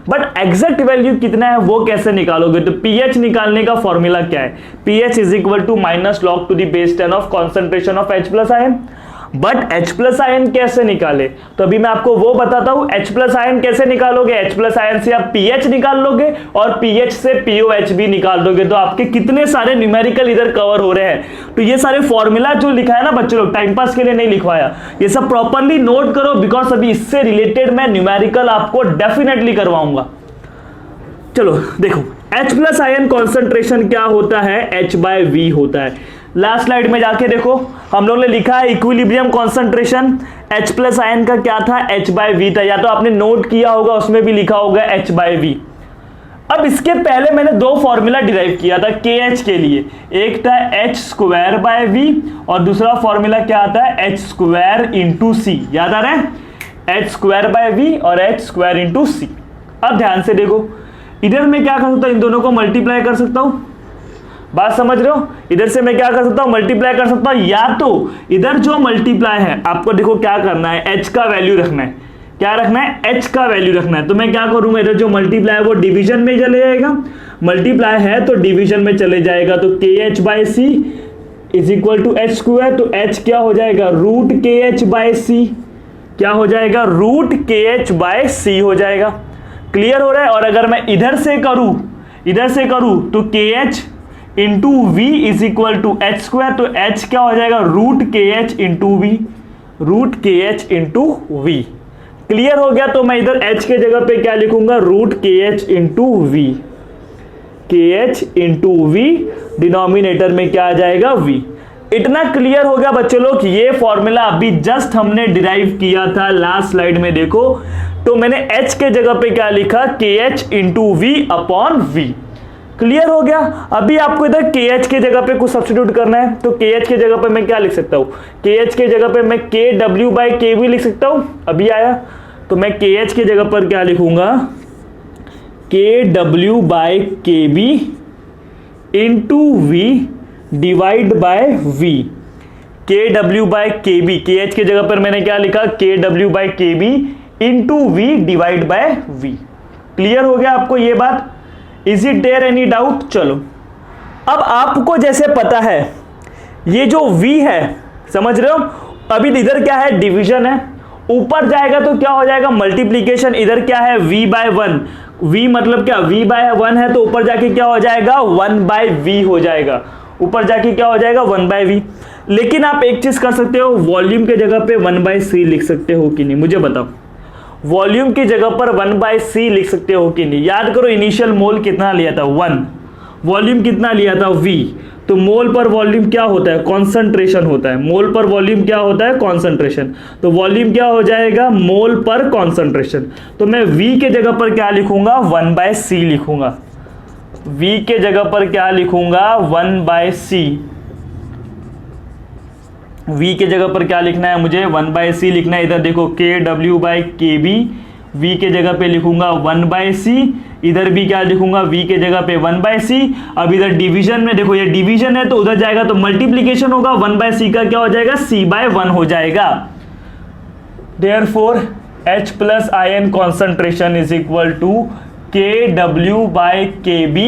बट एग्जैक्ट वैल्यू कितना है वो कैसे निकालोगे? तो पीएच निकालने का फॉर्मूला क्या है, pH is equal to minus log to the base 10 of concentration of H+ ion. But H+ ion कैसे निकाले, तो अभी मैं आपको वो बताता हूं। H+ आयन कैसे निकालोगे, H+ आयन से आप pH निकाल लोगे और pH से POH भी निकाल दोगे, तो आपके कितने सारे न्यूमेरिकल इधर कवर हो रहे हैं। तो ये सारे फॉर्मूला जो लिखा है ना बच्चों लोग, टाइम पास के लिए नहीं लिखवाया, ये सब प्रॉपरली नोट करो, बिकॉज अभी इससे रिलेटेड मैं न्यूमेरिकल आपको डेफिनेटली करवाऊंगा। चलो देखो, H+ आयन कॉन्सेंट्रेशन क्या होता है, H/V होता है। लास्ट स्लाइड में जाके देखो, हम लोग ने लिखा है इक्विलिब्रियम कॉन्सेंट्रेशन H+ आयन का क्या था, H/V था, या तो आपने नोट किया होगा, उसमें भी लिखा होगा H/V। अब इसके पहले मैंने दो फॉर्मूला डिराइव किया था KH के लिए, एक था H²/V और दूसरा फॉर्मूला क्या आता है, H² इंटू C। याद आ रहा है, H²/V और H² इंटू C। अब ध्यान से देखो, इधर मैं क्या कर सकता हूं, इन दोनों को मल्टीप्लाई कर सकता हूं। बात समझ रहे हो, इधर से मैं क्या कर सकता हूं, मल्टीप्लाई कर सकता हूं, या तो इधर जो मल्टीप्लाई है आपको देखो क्या करना है, H का वैल्यू रखना है। क्या रखना है, H का वैल्यू रखना है। तो मैं क्या करूंगा, इधर जो मल्टीप्लाई है वो डिवीजन में चले जाएगा, मल्टीप्लाई है तो डिवीजन में चले जाएगा, तो KH/C is equal to H², तो H क्या हो जाएगा, रूट KH/C। क्या हो जाएगा, रूट KH/C हो जाएगा। क्लियर हो रहा है? और अगर मैं इधर से करूं तो KH into V is equal to H², तो H क्या हो जाएगा, root KH into V, root KH into V। Clear हो गया? तो मैं इधर H के जगह पे क्या लिखूंगा, root KH into V। KH into V, denominator में क्या आ जाएगा V। इतना क्लियर हो गया बच्चों लोग। ये फॉर्मूला अभी जस्ट हमने डिराइव किया था लास्ट स्लाइड में, देखो तो मैंने H के जगह पे क्या लिखा, KH into V upon V। Clear हो गया। अभी आपको इधर KH के जगह पे कुछ सब्स्टिट्यूट करना है, तो KH के जगह पे मैं क्या लिख सकता हूँ, KH के जगह पे मैं KW बाई KB लिख सकता हूँ। अभी आया तो मैं KH के जगह पर क्या लिखूंगा, KW by KB into V divide by V। KW by KB, KH के जगह पर मैंने क्या लिखा, KW by KB into V divide by V। Clear हो गया आपको ये बात? Is it there any doubt? चलो अब आपको जैसे पता है ये जो V है, समझ रहे हो, अभी इधर क्या है, डिवीजन है, ऊपर जाएगा तो क्या हो जाएगा, मल्टीप्लीकेशन। इधर क्या है, V बाय 1, V मतलब क्या, V बाय 1 है तो ऊपर जाके क्या हो जाएगा, 1 बाय V हो जाएगा, ऊपर जाके क्या हो जाएगा, 1 बाय V। लेकिन आप एक चीज कर सकते हो, वॉल्यूम के जगह पे 1 बाय C लिख सकते हो कि नहीं, मुझे बताओ। वॉल्यूम की जगह पर 1 बाय C लिख सकते हो कि नहीं? याद करो इनिशियल मोल कितना लिया था, 1, वॉल्यूम कितना लिया था, V। तो मोल पर वॉल्यूम क्या होता है, कॉन्सेंट्रेशन होता है। मोल पर वॉल्यूम क्या होता है, कॉन्सेंट्रेशन। तो वॉल्यूम क्या हो जाएगा, मोल पर कॉन्सेंट्रेशन। तो मैं V के जगह पर क्या लिखूंगा, 1 बाय C लिखूंगा। V के जगह पर क्या लिखूंगा, 1 बाय C। V के जगह पर क्या लिखना है मुझे, 1 बाय C लिखना है। इधर देखो KW बाई KB, V के जगह पे लिखूंगा 1 बाय C, इधर भी क्या लिखूंगा, V के जगह पे 1 बाय C। अब इधर डिवीजन में देखो, ये डिवीजन है तो उधर जाएगा तो मल्टीप्लीकेशन होगा, 1 बाय C का क्या हो जाएगा, C बाय 1 हो जाएगा। Therefore H plus ion concentration is equal to KW by KB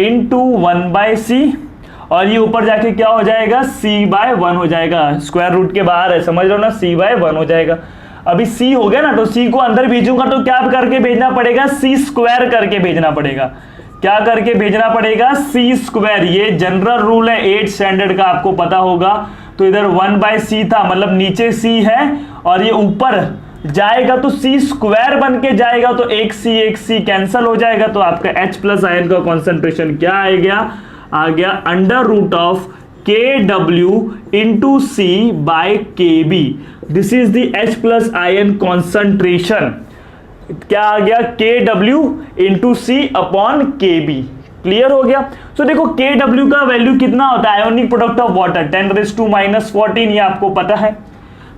into 1 by C, और ये ऊपर जाके क्या हो जाएगा, C बाय 1 हो जाएगा। स्क्वायर रूट के बाहर है, समझ लो ना, C बाय 1 हो जाएगा। अभी C हो गया ना, तो C को अंदर भेजूंगा तो क्या करके भेजना पड़ेगा, C स्क्वायर करके भेजना पड़ेगा। क्या करके भेजना पड़ेगा, C स्क्वायर। ये जनरल रूल है 8 स्टैंडर्ड का, आपको पता होगा। तो इधर 1 बाय C था, मतलब नीचे C है और ये ऊपर जाएगा तो C स्क्वायर बन के जाएगा, तो एक C कैंसल हो जाएगा। तो आपका H प्लस आयन का कॉन्सेंट्रेशन क्या आ गया under root of KW into C by KB। This is the H plus ion concentration. क्या आ गया, KW into C upon KB। Clear हो गया। तो देखो KW का वैल्यू कितना होता है, आयोनिक प्रोडक्ट ऑफ वाटर 10⁻⁻14, ये आपको पता है।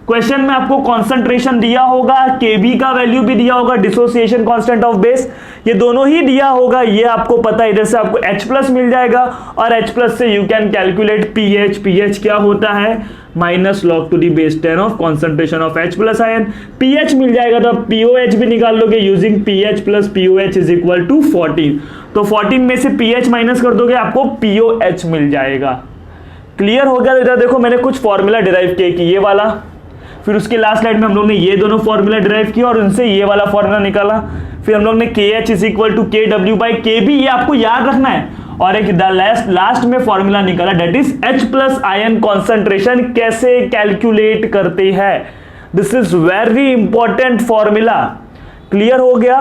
क्वेश्चन में आपको कॉन्सेंट्रेशन दिया होगा, केबी का वैल्यू भी दिया होगा, डिसोसिएशन कांस्टेंट ऑफ बेस, ये दोनों ही दिया होगा, ये आपको पता है। इधर से आपको H प्लस मिल जाएगा और H प्लस से you can calculate pH. PH क्या होता है, minus log to the base 10 of concentration of H plus ion. PH मिल जाएगा तो आप पीओएच भी निकाल लोगे using pH plus pOH is equal to 14। तो 14 में से पीएच माइनस कर दोगे, आपको पीओएच मिल जाएगा। क्लियर हो गया। इधर देखो मैंने कुछ फॉर्मूला डिराइव किया कि ये वाला, फिर उसके लास्ट स्लाइड में हम लोग ने ये दोनों फॉर्मूला डिराइव किया और उनसे ये वाला फॉर्मूला निकाला। फिर हम लोग ने KH is equal to KW by KB, ये आपको याद रखना है। और एक लास्ट में फॉर्मूला निकाला, that is H plus ion concentration कैसे कैलकुलेट करते हैं। This is very important formula. Clear हो गया,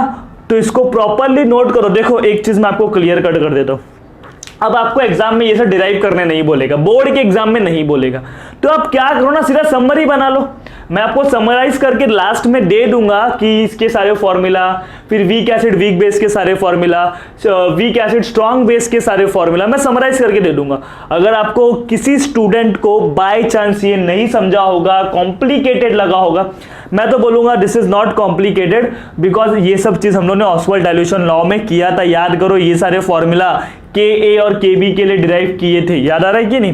तो इसको प्रॉपरली नोट करो। देखो एक चीज मैं आपको क्लियर कट कर देता हूं, अब आपको एग्जाम में ये सब डिराइव करने नहीं बोलेगा, बोर्ड के एग्जाम में नहीं बोलेगा, तो आप क्या करो ना, सीधा समरी बना लो। मैं आपको समराइज करके लास्ट में दे दूंगा कि इसके सारे फॉर्मूला, फिर वीक एसिड वीक बेस के सारे formula, weak acid strong base के सारे फॉर्मूला मैं समराइज करके दे दूंगा। अगर आपको किसी स्टूडेंट को बाय चांस ये नहीं समझा होगा, कॉम्प्लिकेटेड लगा होगा, मैं तो बोलूंगा this is not complicated, because ये सब चीज हम लोग ने ऑसवाल्ड डाइल्यूशन लॉ में किया था। याद करो, ये सारे फॉर्मूला KA और KB के लिए डिराइव किए थे, याद आ रहा है कि नहीं।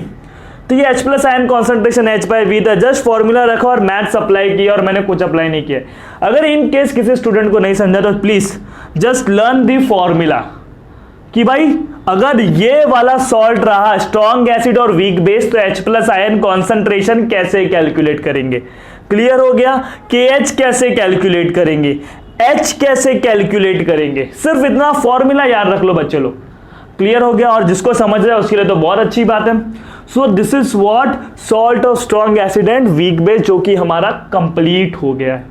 तो ये H plus ion concentration H by V था, जस्ट फॉर्मूला रखा और मैथ्स अप्लाई किया, और मैंने कुछ अप्लाई नहीं किया। अगर इन केस किसी स्टूडेंट को नहीं समझा तो please just learn the formula कि भाई अगर ये वाला सॉल्ट रहा स्ट्रॉन्ग एसिड और वीक बेस, तो H प्लस आयन कॉन्सेंट्रेशन कैसे कैलकुलेट करेंगे। क्लियर हो गया। KH कैसे कैलकुलेट करेंगे, H कैसे कैलकुलेट करेंगे, सिर्फ इतना फॉर्मूला याद रख लो बच्चे लोग। क्लियर हो गया, और जिसको समझ रहा है उसके लिए तो बहुत अच्छी बात है। So this is what salt of strong acid and weak base, जो कि हमारा कंप्लीट हो गया है।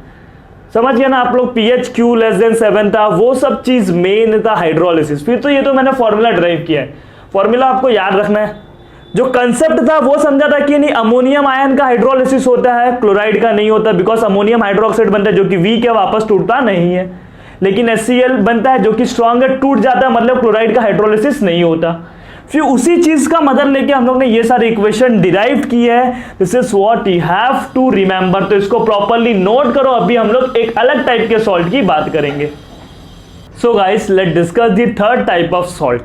समझ गया ना आप लोग, PHQ लेस देन 7 था, वो सब चीज मेन था हाइड्रोलिसिस। फिर तो ये तो मैंने फॉर्मूला ड्राइव किया है, फॉर्मूला आपको याद रखना है। जो कंसेप्ट था वो समझा था कि नहीं, अमोनियम आयन का हाइड्रोलिसिस होता है, क्लोराइड का नहीं होता, बिकॉज अमोनियम हाइड्रोक्साइड बनता है जो कि वीक है, वापस टूटता नहीं है, लेकिन HCl बनता है जो कि स्ट्रॉन्ग है, टूट जाता है, मतलब क्लोराइड का हाइड्रोलिसिस नहीं होता। फिर उसी चीज का मदद लेके हम लोग ने ये सारी इक्वेशन डिराइव की है। This is what you have to remember, तो इसको प्रॉपरली नोट करो। अभी हम लोग एक अलग टाइप के सॉल्ट की बात करेंगे। So guys, let discuss the third type of salt.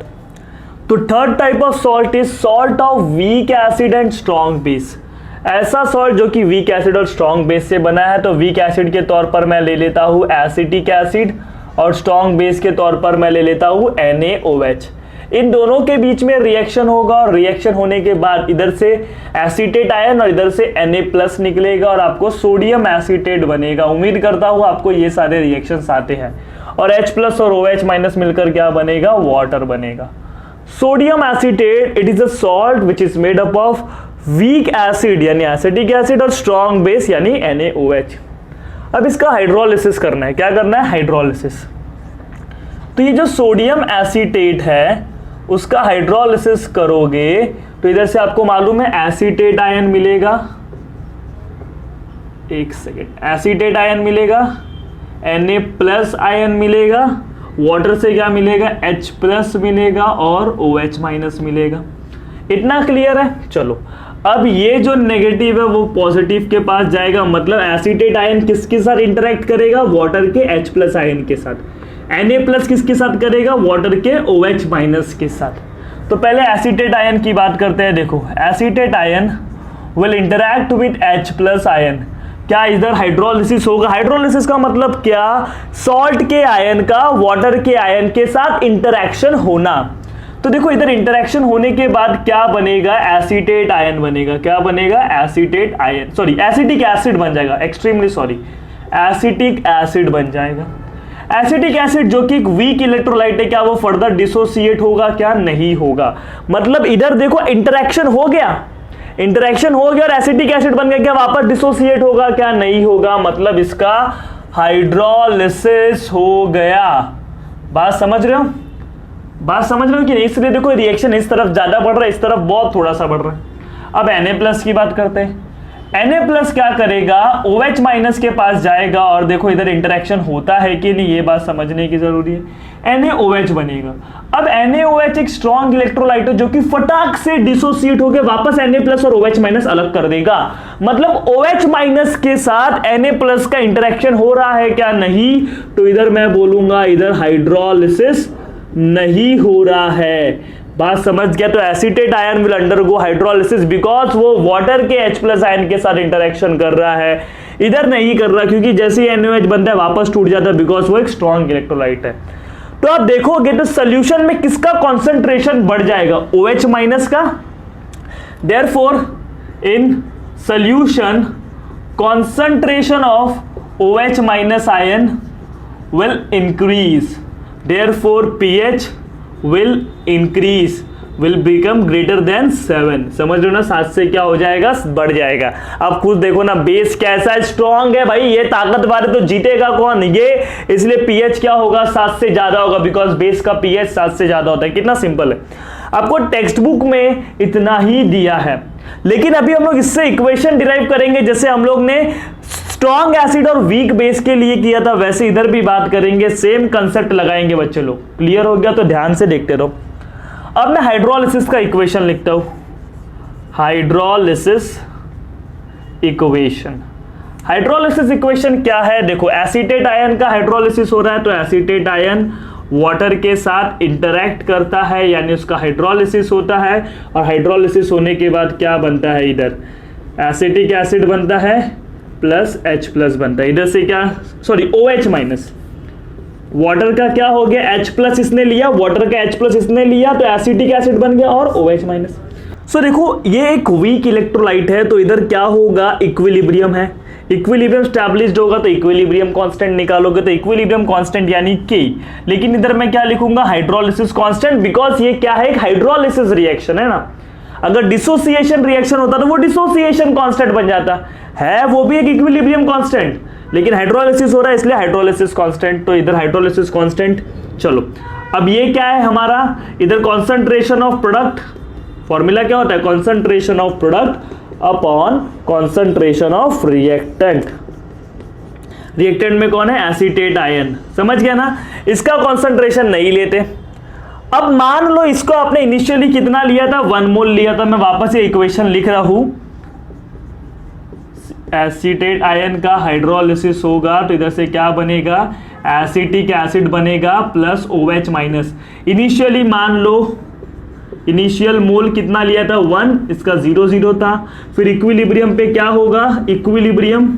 तो third type of salt is salt of weak acid and strong base. ऐसा सॉल्ट जो कि वीक एसिड और स्ट्रॉन्ग बेस से बना है। तो वीक एसिड के तौर पर मैं ले लेता हूं एसिटिक एसिड, और स्ट्रॉन्ग बेस के तौर पर मैं ले लेता हूं NaOH। इन दोनों के बीच में रिएक्शन होगा, और रिएक्शन होने के बाद इधर से एसीटेट आयन और इधर से Na+ निकलेगा, और आपको सोडियम एसीटेट बनेगा। उम्मीद करता हूं आपको ये सारे रिएक्शंस आते हैं। और H+ और OH- मिलकर क्या बनेगा, वाटर बनेगा। Sodium acetate, it is a salt which is made up of weak acid यानी एसिटिक एसिड और स्ट्रॉन्ग बेस यानी NaOH। अब इसका हाइड्रोलिसिस करना है। क्या करना है, हाइड्रोलिसिस। तो ये जो सोडियम एसीटेट है उसका हाइड्रोलिसिस करोगे तो इधर से आपको मालूम है एसीटेट आयन मिलेगा, एक सेकेंड, एसीटेट आयन मिलेगा, Na+ आयन मिलेगा, वाटर से क्या मिलेगा, H+ मिलेगा और OH- मिलेगा। इतना क्लियर है। चलो अब ये जो नेगेटिव है वो पॉजिटिव के पास जाएगा, मतलब एसीटेट आयन किसके साथ इंटरेक्ट करेगा, वाटर के H+ आयन के साथ। Na+ किसके साथ करेगा, वाटर के OH- के साथ। तो पहले एसीटेट आयन की बात करते हैं। देखो acetate ion will interact with H+ ion. क्या इधर हाइड्रोलिसिस होगा? हाइड्रोलिसिस का मतलब क्या, सॉल्ट के आयन का वाटर के आयन के साथ इंटरैक्शन होना। तो देखो इधर इंटरैक्शन होने के बाद क्या बनेगा, एसीटेट आयन बनेगा। क्या बनेगा, acetate ion, sorry acetic acid बन जाएगा, एक्सट्रीमली सॉरी, एसिटिक एसिड बन जाएगा। एसिटिक एसिड जो कि एक वीक इलेक्ट्रोलाइट है, क्या वो फर्दर डिसोसिएट होगा, क्या नहीं होगा। मतलब इधर देखो इंटरैक्शन हो गया, इंटरैक्शन हो गया और एसिटिक एसिड बन गया, क्या वापस डिसोसिएट होगा, क्या नहीं होगा। मतलब इसका हाइड्रोलिसिस हो गया। बात समझ रहे हो, बात समझ रहे हो कि नहीं? इसलिए देखो रिएक्शन इस तरफ ज्यादा बढ़ रहा है, इस तरफ बहुत थोड़ा सा बढ़ रहा है। अब Na+ की बात करते हैं। Na+ क्या करेगा, OH- के पास जाएगा, और देखो इधर इंटरेक्शन होता है कि नहीं ये बात समझने की जरूरी है। NaOH बनेगा। अब NaOH एक स्ट्रॉन्ग इलेक्ट्रोलाइट है जो कि फटाक से डिसोसिएट होकर वापस Na+ और OH- अलग कर देगा। मतलब OH- के साथ Na+ का इंटरेक्शन हो रहा है, क्या नहीं। तो इधर मैं बोलूंगा इधर हाइड्रोलिसिस नहीं हो रहा है। बात समझ गया। तो acetate ion will undergo hydrolysis because वो वाटर के H+ आयन के साथ इंटरेक्शन कर रहा है, इधर नहीं कर रहा, क्योंकि जैसे ही NaOH बनता है वापस टूट जाता है, बिकॉज वो एक स्ट्रॉन्ग इलेक्ट्रोलाइट है। तो आप देखोगे तो सोल्यूशन में किसका कॉन्सेंट्रेशन बढ़ जाएगा, OH- का। Therefore in solution concentration of OH- ion will increase, therefore pH will increase, will become greater than 7। समझ रहे हो ना, 7 से क्या हो जाएगा, बढ़ जाएगा। अब खुद देखो ना, बेस कैसा है, स्ट्रॉन्ग है भाई, ये ताकतवर है, तो जीतेगा कौन, ये। इसलिए pH क्या होगा, 7 से ज्यादा होगा, बिकॉज बेस का pH 7 से ज्यादा होता है। कितना सिंपल है। आपको टेक्स्ट बुक में इतना ही दिया है, लेकिन अभी हम लोग इससे इक्वेशन डिराइव करेंगे, जैसे हम लोग ने स्ट्रॉन्ग एसिड और वीक बेस के लिए किया था, वैसे इधर भी बात करेंगे, सेम कंसेप्ट लगाएंगे बच्चे लोग। क्लियर हो गया? तो ध्यान से देखते रहो। अब मैं हाइड्रोलिसिस का इक्वेशन लिखता हूं, हाइड्रोलिसिस इक्वेशन। हाइड्रोलिसिस इक्वेशन क्या है, देखो एसीटेट आयन का हाइड्रोलिसिस हो रहा है, तो एसीटेट आयन वाटर के साथ इंटरैक्ट करता है, यानी उसका हाइड्रोलिसिस होता है। और हाइड्रोलिसिस होने के बाद क्या बनता है, इधर एसिटिक एसिड बनता है प्लस H+ बनता है। इधर से क्या, सॉरी OH-, वाटर का क्या हो गया, H+ इसने लिया, वाटर का H+ इसने लिया, तो एसिटिक एसिड बन गया और OH-। सो देखो ये एक वीक इलेक्ट्रोलाइट है, तो इधर क्या होगा, इक्विलिब्रियम है। इक्विलिब्रियम स्टैब्लिश्ड होगा तो इक्विलिब्रियम कांस्टेंट निकालोगे, तो इक्विलिब्रियम कांस्टेंट यानी K। लेकिन इधर मैं क्या लिखूंगा, हाइड्रोलिसिस कांस्टेंट, बिकॉज ये क्या है, एक हाइड्रोलिसिस रिएक्शन है ना। अगर डिसोसिएशन रिएक्शन होता तो वो डिसोसिएशन कांस्टेंट बन जाता है, वो भी एक इक्विलिब्रियम कांस्टेंट, लेकिन हाइड्रोलिसिस हो रहा है इसलिए हाइड्रोलिसिस कांस्टेंट, तो इधर हाइड्रोलिसिस कांस्टेंट। चलो अब ये क्या है हमारा, इधर कॉन्सेंट्रेशन ऑफ प्रोडक्ट, फॉर्मूला क्या होता है, concentration of product upon concentration of reactant. Reactant में कौन है, एसीटेट आयन, समझ गया ना। इसका कॉन्सेंट्रेशन नहीं लेते। अब मान लो इसको आपने इनिशियली कितना लिया था, 1 मोल लिया था। मैं वापस ये इक्वेशन लिख रहा हूं, एसीटेट आयन का हाइड्रोलिसिस होगा तो इधर से क्या बनेगा, एसिटिक एसिड बनेगा प्लस OH माइनस। इनिशियली मान लो इनिशियल मोल कितना लिया था, 1, इसका 0 0 था। फिर इक्विलिब्रियम पे क्या होगा, इक्विलिब्रियम,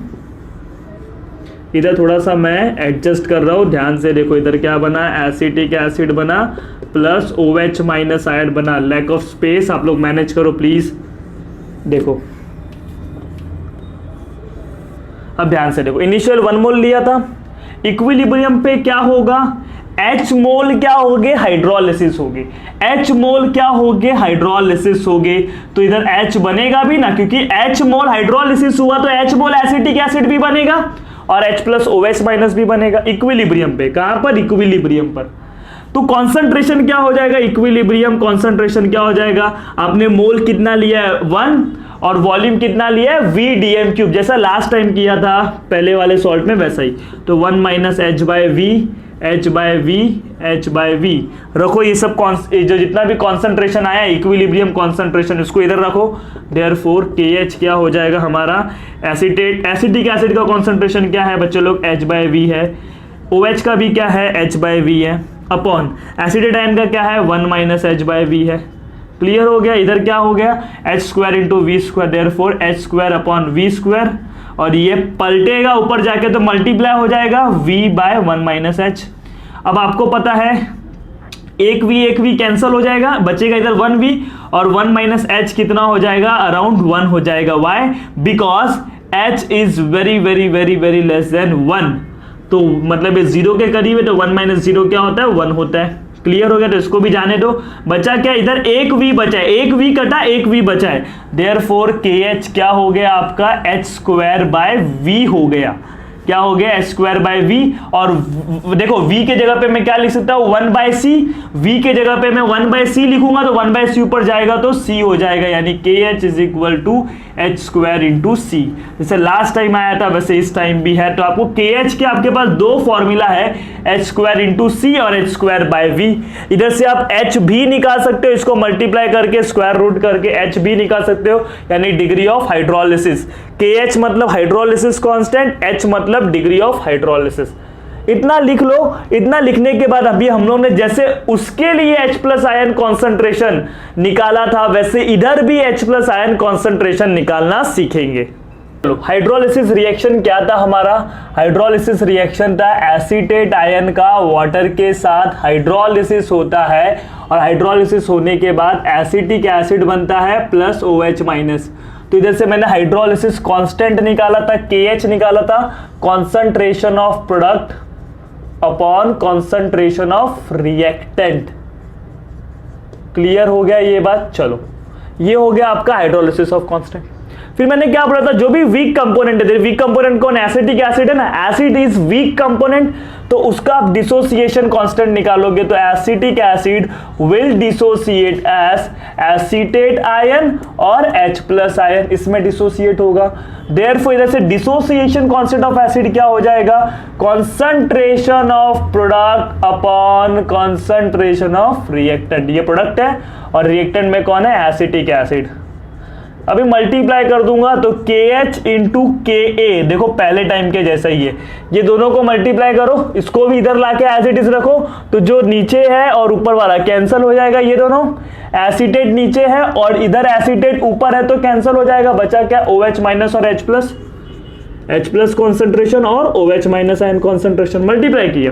इधर थोड़ा सा मैं एडजस्ट कर रहा हूं, ध्यान से देखो। इधर क्या बना, एसिटिक एसिड बना प्लस OH माइनस आयन बना। लैक ऑफ स्पेस आप लोग मैनेज करो प्लीज। देखो अब ध्यान से देखो, इनिशियल 1 मोल लिया था, इक्विलिब्रियम पे क्या होगा, H मोल क्या होगे, हाइड्रोलिसिस होगी। H मोल क्या होगे, हाइड्रोलिसिस होगे। तो इधर H बनेगा भी ना, क्योंकि H मोल हाइड्रोलिसिस हुआ तो H मोल एसिटिक एसिड भी बनेगा और H प्लस OH माइनस भी बनेगा इक्विलिब्रियम पे। कहां पर, इक्विलिब्रियम पर। तो कॉन्सेंट्रेशन क्या हो जाएगा, इक्विलिब्रियम कॉन्सेंट्रेशन क्या हो जाएगा, आपने मोल कितना लिया है 1 और वॉल्यूम कितना लिया है V/m³, जैसा लास्ट टाइम किया था पहले वाले सॉल्ट में वैसा ही। तो 1 माइनस H/V, H/V, H/V रखो। ये सब जो जितना भी कॉन्सेंट्रेशन आया इक्विलिब्रियम कॉन्सेंट्रेशन, इसको इधर रखो। देयरफॉर KH क्या हो जाएगा हमारा, एसिटिक एसिड का कॉन्सेंट्रेशन क्या है बच्चे लोग, H/V है। OH का भी क्या है, H/V है, अपॉन एसिटेट आयन का क्या है, 1 माइनस H/V है। क्लियर हो गया। इधर क्या हो गया, H² into V², therefore H² upon V², और ये पलटेगा ऊपर जाके तो मल्टीप्लाई हो जाएगा V/1 माइनस H। अब आपको पता है एक V कैंसिल हो जाएगा, बचेगा इधर 1V और 1 माइनस H कितना हो जाएगा, अराउंड 1 हो जाएगा। Why, because H is very very very very less than 1, तो मतलब ये 0 के करीब है, तो 1 माइनस 0 क्या होता है, 1 होता है। क्लियर हो गया, तो इसको भी जाने दो। बचा क्या, इधर एक V बचा है, एक V कटा, एक V बचा है। देयरफॉर KH क्या हो गया आपका, H²/V हो गया। क्या हो गया, H²/V। और देखो V के जगह पे मैं क्या लिख सकता हूं, 1/C। V के जगह पे मैं 1/C लिखूंगा तो 1/C ऊपर जाएगा तो C हो जाएगा, यानी KH is equal to H² into C। जैसे लास्ट टाइम आया था वैसे इस टाइम भी है। तो आपको KH के आपके पास 2 फॉर्मूला है, H² इंटू C और H²/V। इधर से आप H भी निकाल सकते हो, इसको मल्टीप्लाई करके स्क्वायर रूट करके H भी निकाल सकते हो, यानी डिग्री ऑफ हाइड्रोलिसिस। KH मतलब हाइड्रोलिसिस कांस्टेंट, H मतलब डिग्री ऑफ हाइड्रोलिसिस। इतना लिख लो। इतना लिखने के बाद अभी हम लोग ने जैसे उसके लिए H प्लस आयन कॉन्सेंट्रेशन निकाला था, वैसे इधर भी H प्लस आयन कॉन्सेंट्रेशन निकालना सीखेंगे। हाइड्रोलिसिस रिएक्शन क्या था हमारा, हाइड्रोलिसिस रिएक्शन था एसीटेट आयन का वाटर के साथ हाइड्रोलिसिस होता है, और हाइड्रोलिसिस होने के बाद एसिटिक एसिड बनता है प्लस OH माइनस। तो इधर से मैंने हाइड्रोलिसिस कांस्टेंट निकाला था, KH निकाला था, concentration of product upon concentration of reactant. Clear हो गया ये बात। चलो ये हो गया आपका हाइड्रोलिसिस ऑफ कांस्टेंट। फिर मैंने क्या पढ़ा था, जो भी वीक कंपोनेंट है, वीक कंपोनेंट कौन, एसिटिक एसिड है ना, एसिड इज वीक कंपोनेंट, तो उसका आप डिसोसिएशन कांस्टेंट निकालोगे तो acetic acid will dissociate as acetate ion और H प्लस आयन, इसमें डिसोसिएट होगा। देयरफॉर इधर से डिसोसिएशन कांस्टेंट ऑफ एसिड क्या हो जाएगा, concentration of product upon concentration of reactant. ये प्रोडक्ट है और रिएक्टेंट में कौन है, एसिटिक एसिड। अभी मल्टीप्लाई कर दूंगा तो KH इंटू KA, देखो पहले टाइम के जैसा ही है, ये दोनों को मल्टीप्लाई करो, इसको भी इधर लाके एज इट इज रखो, तो जो नीचे है और ऊपर वाला कैंसिल हो जाएगा। ये दोनों एसीटेट नीचे है और इधर एसीटेट ऊपर है तो कैंसिल हो जाएगा। बचा क्या, OH माइनस और H प्लस कॉन्सेंट्रेशन और OH minus ion concentration multiply किया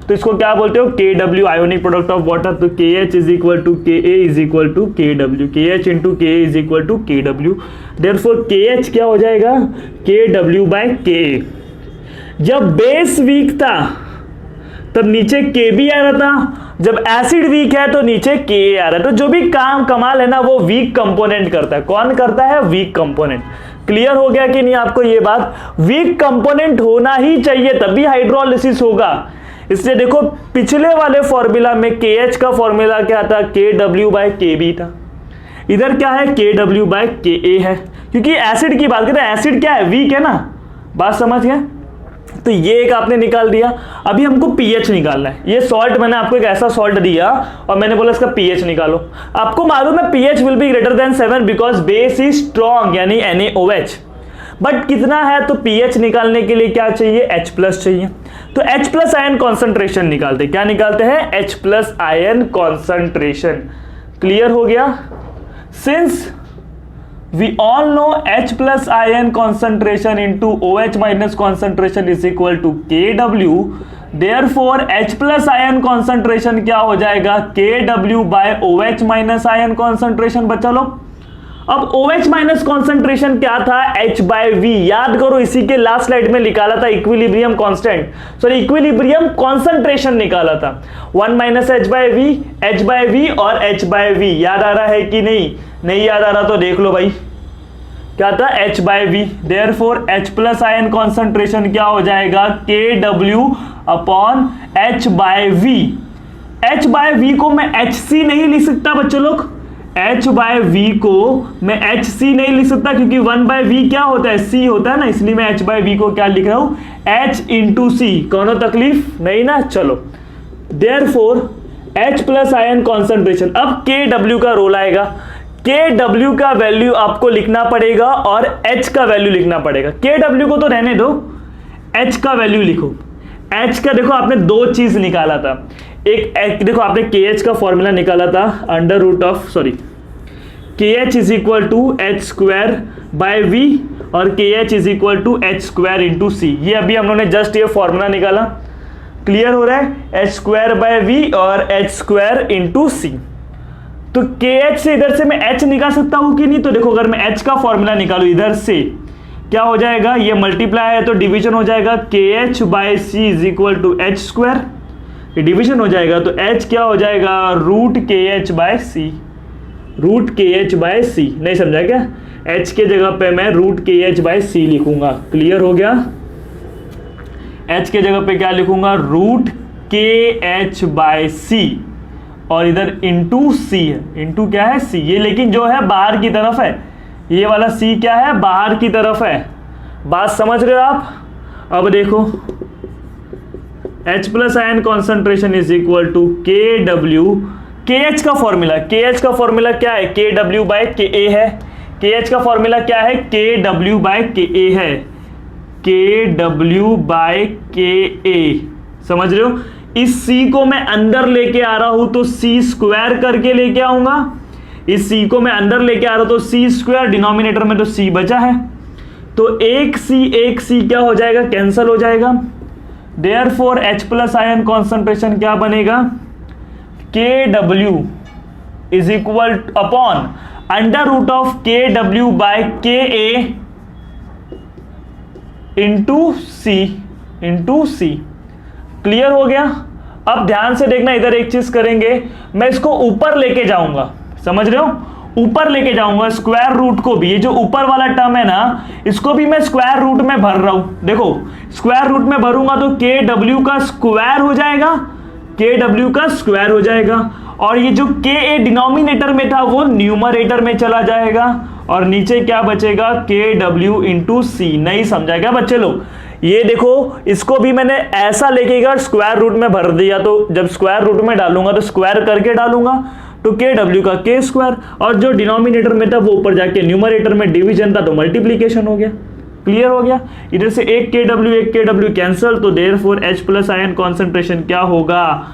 तो इसको क्या बोलते हो, KW ionic product of water. तो KH is equal to KA is equal to KW, KH into KA is equal to KW। Therefore KH क्या हो जाएगा, KW/KA। जब बेस वीक था तब नीचे KB आ रहा था, जब एसिड वीक है तो नीचे KA आ रहा है। तो जो भी काम कमाल है ना वो वीक कंपोनेंट करता है। कौन करता है, वीक कंपोनेंट। क्लियर हो गया कि नहीं आपको ये बात? वीक कंपोनेंट होना ही चाहिए तभी हाइड्रोलिसिस होगा। इसलिए देखो पिछले वाले फॉर्मूला में KH का फॉर्मूला क्या था? KW/KB था। इधर क्या है? KW/KA है, क्योंकि एसिड की बात करें, एसिड क्या है? वीक है ना, बात समझ गए? तो ये एक आपने निकाल दिया। अभी हमको पीएच निकालना है। ये सॉल्ट मैंने आपको एक ऐसा सॉल्ट दिया और मैंने बोला इसका पीएच निकालो। आपको मालूम है pH will be greater than 7 because base is strong यानी NaOH। बट कितना है? तो पीएच निकालने के लिए क्या चाहिए? H+ चाहिए। तो H+ आयन कॉन्सेंट्रेशन निकालते। क्या निकालते हैं? H+ ion concentration. क्लियर हो गया? Since we all know H+ ion concentration into OH- concentration is equal to Kw, therefore H+ ion concentration क्या हो जाएगा? Kw/OH- ion concentration। बच्चा लोग अब OH- concentration क्या था? H/V। याद करो इसी के लास्ट स्लाइड में निकाला था equilibrium constant, sorry equilibrium concentration निकाला था। 1 - H/V, H/V और H/V। याद आ रहा है कि नहीं? नहीं याद आ रहा तो देख लो भाई, क्या था? H/V। Therefore H+ ion concentration क्या हो जाएगा? Kw/H/V। H/V को मैं HC नहीं लिख सकता बच्चों लोग। H/V को मैं HC नहीं लिख सकता क्योंकि 1/V क्या होता है? C होता है ना, इसलिए मैं H/V को क्या लिख रहा हूं? H/C। कौनो तकलीफ नहीं ना? चलो, देयरफॉर H+ आयन कॉन्सेंट्रेशन। अब Kw का रोल आएगा। Kw का वैल्यू आपको लिखना पड़ेगा और H का वैल्यू लिखना पड़ेगा। Kw को तो रहने दो, H का वैल्यू लिखो। H का देखो आपने दो चीज निकाला था। एक देखो आपने KH का फॉर्मूला निकाला था KH is equal to H²/V और KH is equal to H² × C। ये अभी हम लोगों ने जस्ट ये फॉर्मूला निकाला। क्लियर हो रहा है? H²/V और H² × C। तो KH से इधर से मैं H निकाल सकता हूं कि नहीं? तो देखो अगर मैं H का फॉर्मूला निकालू इधर से क्या हो जाएगा? ये मल्टीप्लाई है तो डिवीजन हो जाएगा। KH/C is equal to H²। ये डिवीजन हो जाएगा तो H क्या हो जाएगा? √KH/C। √KH/C नहीं समझा क्या? H के जगह पे मैं √KH/C लिखूंगा। क्लियर हो गया? H के जगह पे क्या लिखूंगा? √KH/C और इधर इंटू C है। इंटू क्या है? C। ये लेकिन जो है बाहर की तरफ है, ये वाला C क्या है? बाहर की तरफ है। बात समझ रहे हो आप? अब देखो H+ ion concentration is equal to KW। KH का फॉर्मूला क्या है? KW/KA है। KH का फॉर्मूला क्या है? KW/KA है। KW/KA समझ रहे हो? इस C को मैं अंदर लेके आ रहा हूं तो C² करके लेके आऊंगा। इस C को मैं अंदर लेके आ रहा हूं तो C², डिनोमिनेटर में तो C बचा है तो एक C क्या हो जाएगा? कैंसल हो जाएगा। देयरफॉर H+ आयन कॉन्सेंट्रेशन क्या बनेगा? KW is equal upon √KW/KA into C। Clear हो गया? अब ध्यान से देखना, इधर एक चीज करेंगे, मैं इसको ऊपर लेके जाऊंगा। समझ रहे हो? ऊपर लेके जाऊंगा स्क्वायर रूट को भी। ये जो ऊपर वाला टर्म है ना, इसको भी मैं स्क्वायर रूट में भर रहा हूं। देखो स्क्वायर रूट में भरूंगा तो KW का स्क्वायर हो जाएगा। KW का स्क्वायर हो जाएगा और ये जो KA डिनोमिनेटर में था वो न्यूमरेटर में चला जाएगा और नीचे क्या बचेगा? KW × C। नहीं समझा क्या बच्चे लोग? ये देखो इसको भी मैंने ऐसा लेके स्क्वायर रूट में भर दिया, तो जब स्क्वायर रूट में डालूंगा तो स्क्वायर करके डालूंगा तो KW का K² और जो डिनोमिनेटर में था वो ऊपर जाके न्यूमरेटर में डिवीजन था तो मल्टीप्लीकेशन हो गया। क्लियर हो गया? इधर से एक KW कैंसल तो देयरफॉर H+ आयन कॉन्सेंट्रेशन क्या होगा?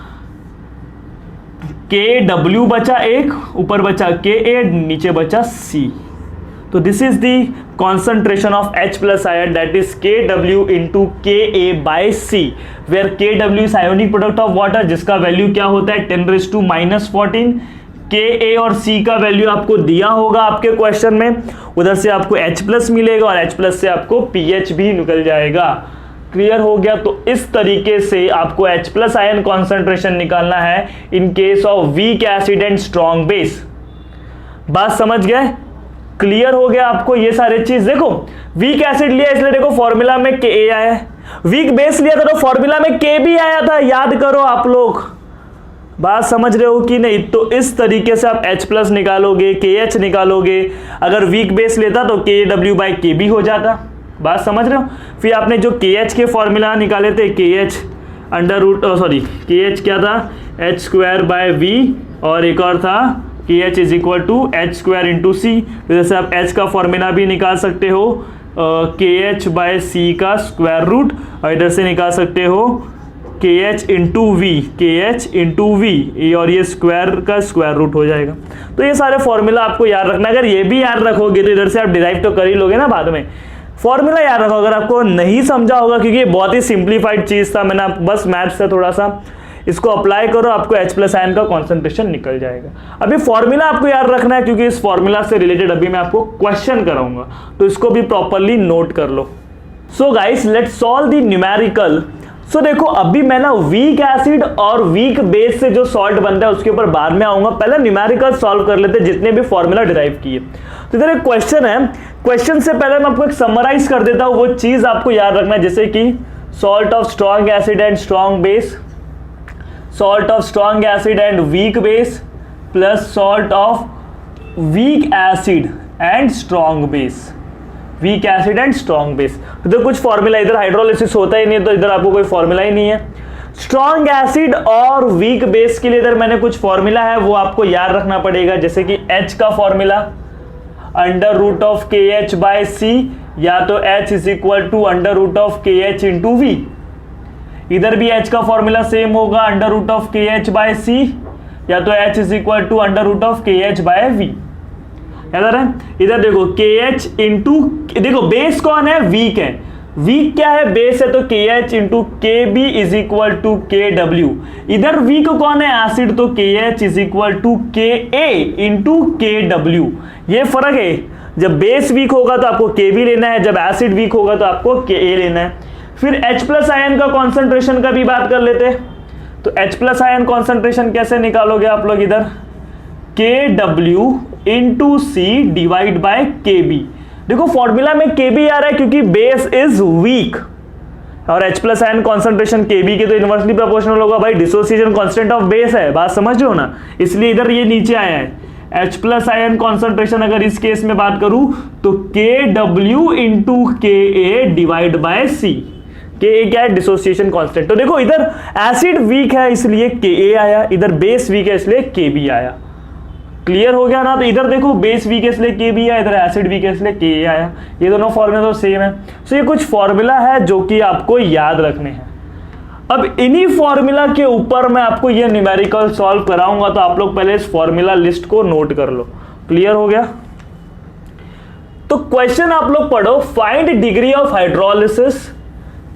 KW बचा एक, ऊपर बचा KA, नीचे बचा C। तो this is the concentration of H+ ion, that is KW × KA/C, where KW is ionic product of water जिसका वैल्यू क्या होता है? 10⁻⁻14। KA और C का वैल्यू आपको दिया होगा आपके क्वेश्चन में, उधर से आपको H+ मिलेगा और H+ से आपको pH भी निकल जाएगा। क्लियर हो गया? तो इस तरीके से आपको H+ आयन कॉन्सेंट्रेशन निकालना है in case of weak acid and strong base. बात समझ गए? क्लियर हो गया आपको ये सारे चीज। देखो वीक एसिड लिया इसलिए देखो फॉर्मूला में Ka आया है, वीक बेस लिया था तो फॉर्मूला में Kb आया था, याद करो आप लोग, बात समझ रहे हो कि नहीं। तो इस तरीके से आप H प्लस निकालोगे, KH निकालोगे, अगर वीक बेस लेता तो Kw/Kb हो जाता, बात समझ रहे हो। फिर आपने जो KH के फॉर्मूला निकाले थे, KH क्या था, h²/v, और एक और था KH is equal to h²/c। तो जैसे आप H का फॉर्मूला भी निकाल सकते हो KH/c का स्क्वायर रूट, और इधर से निकाल सकते हो KH इंटू v, और ये स्क्वायर का स्क्वायर रूट हो जाएगा। तो ये सारे फॉर्मूला आपको याद रखना। अगर ये भी याद रखोगे तो इधर से आप डिराइव तो कर ही लोगे ना बाद में। फॉर्मूला याद रखो, अगर आपको नहीं समझा होगा क्योंकि ये बहुत ही सिंप्लीफाइड चीज था, मैंने बस मैथ्स से थोड़ा सा इसको अप्लाई करो, आपको H प्लस आयन का कॉन्सेंट्रेशन निकल जाएगा। अभी फॉर्मूला आपको याद रखना है क्योंकि इस फॉर्मूला से रिलेटेड अभी मैं आपको क्वेश्चन कराऊंगा, तो इसको भी प्रॉपरली नोट कर लो। So guys let's solve the numerical. So देखो अभी मैं ना वीक एसिड और वीक बेस से जो सॉल्ट बनता है उसके ऊपर बाद में आऊंगा, पहले न्यूमेरिकल सॉल्व कर लेते जितने भी फॉर्मूला डिराइव किए। तो इधर एक क्वेश्चन है, क्वेश्चन से पहले मैं आपको एक समराइज कर देता हूं, वो चीज आपको याद रखना है, जैसे कि salt of strong acid and strong base, salt of strong acid and weak base, plus salt of weak acid and strong base, weak acid and strong base. तो कुछ फॉर्मूला, इधर हाइड्रोलिसिस होता ही नहीं है तो इधर आपको कोई फॉर्मूला ही नहीं है। स्ट्रॉन्ग एसिड और वीक बेस के लिए इधर मैंने कुछ फॉर्मूला है वो आपको याद रखना पड़ेगा, जैसे कि H का फॉर्मूला √of KH/c, या तो H is equal to √of KH into v। इधर भी H का फॉर्मूला सेम होगा √of KH/c, या तो H is equal to √of KH/v। इधर है, इधर देखो KH इंटू, देखो बेस कौन है, वीक है, वीक क्या है, बेस है, तो KH into KB is equal to KW। इधर वीक कौन है, एसिड, तो KH is equal to KA into KW। ये फर्क है, जब बेस वीक होगा तो आपको KB लेना है, जब एसिड वीक होगा तो आपको KA लेना है। फिर H प्लस आयन का कॉन्सेंट्रेशन का भी बात कर लेते हैं। तो H प्लस आयन कॉन्सेंट्रेशन कैसे निकालोगे आप लोग, इधर KW into C divide by KB। देखो फॉर्मूला में KB आ रहा है क्योंकि बेस इज वीक, और H plus ion concentration KB के तो इनवर्सली प्रोपोर्शनल होगा भाई, डिसोसिएशन कांस्टेंट ऑफ बेस है, बात समझ रहे हो ना, इसलिए इधर ये नीचे आया है। H प्लस आयन कॉन्सेंट्रेशन अगर इस केस में बात करूं तो KW into KA divide by C। KA क्या है, डिसोसिएशन कांस्टेंट। तो देखो इधर एसिड वीक है इसलिए KA आया, इधर बेस वीक है इसलिए KB आया। क्लियर हो गया ना। तो इधर देखो बेस वीक है इसलिए KB आया, इधर एसिड वीक है इसलिए KA आया। ये दोनों फॉर्मूला तो सेम है। सो ये कुछ फॉर्मूला है जो कि आपको याद रखने हैं। अब इन्हीं फॉर्मूला के ऊपर मैं आपको ये न्यूमेरिकल सॉल्व कराऊंगा, तो आप लोग पहले इस फॉर्मूला लिस्ट को नोट कर लो। क्लियर हो गया। तो क्वेश्चन आप लोग पढ़ो, find degree of hydrolysis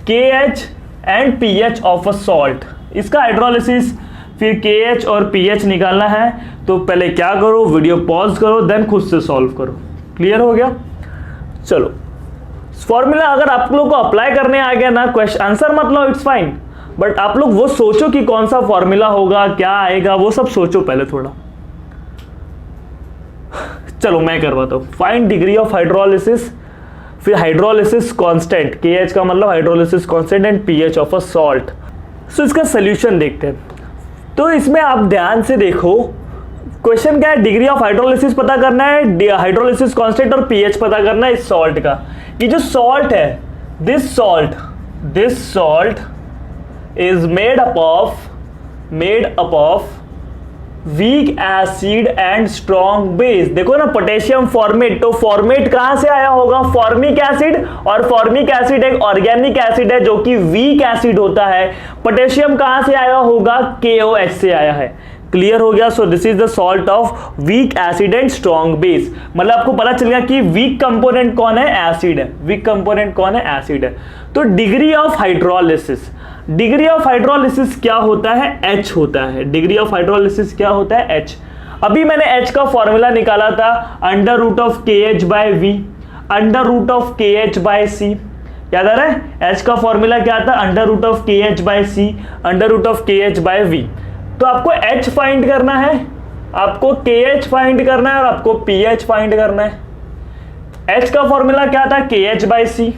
KH and pH of a salt. इसका हाइड्रोलिसिस फिर KH और pH निकालना है। तो पहले क्या करो, वीडियो पॉज करो, देन खुद से सॉल्व करो। क्लियर हो गया। चलो फॉर्मूला अगर आप लोग को अप्लाई करने आ गया ना, क्वेश्चन आंसर मत लो, इट्स फाइन, बट आप लोग वो सोचो कि कौन सा फॉर्मूला होगा, क्या आएगा, वो सब सोचो पहले थोड़ा। चलो मैं करवाता हूं। फाइंड डिग्री ऑफ हाइड्रोलिसिस, फिर हाइड्रोलिसिस कांस्टेंट, KH का मतलब hydrolysis constant and pH of a salt. So इसका सोल्यूशन देखते हैं। तो इसमें आप ध्यान से देखो, क्वेश्चन क्या है, डिग्री ऑफ हाइड्रोलिसिस पता करना है, हाइड्रोलिसिस कांस्टेंट और pH पता करना है इस सॉल्ट का। ये जो सॉल्ट है, this salt is made up of weak acid and strong base. देखो ना पोटेशियम फॉर्मेट, तो फॉर्मेट कहां से आया होगा, फॉर्मिक एसिड, और फॉर्मिक एसिड एक ऑर्गेनिक एसिड है जो कि वीक एसिड होता है। पोटेशियम कहां से आया होगा, KOH से आया है। क्लियर हो गया। So this is the salt of weak acid and strong base. मतलब आपको पता चल गया कि वीक कंपोनेंट कौन है, एसिड है। वीक कंपोनेंट कौन है, एसिड है। तो degree of hydrolysis, degree of hydrolysis क्या होता है, H होता है। डिग्री ऑफ हाइड्रोलिसिस क्या होता है, H। अभी मैंने H का फॉर्मूला निकाला था √of KH/V, √of KH/C। याद आ रहा है, H का फॉर्मूला क्या था, √of KH/C, √of KH/V। तो आपको H फाइंड करना है, आपको KH फाइंड करना है और आपको pH फाइंड करना है। H का फॉर्मूला क्या था, KH/C।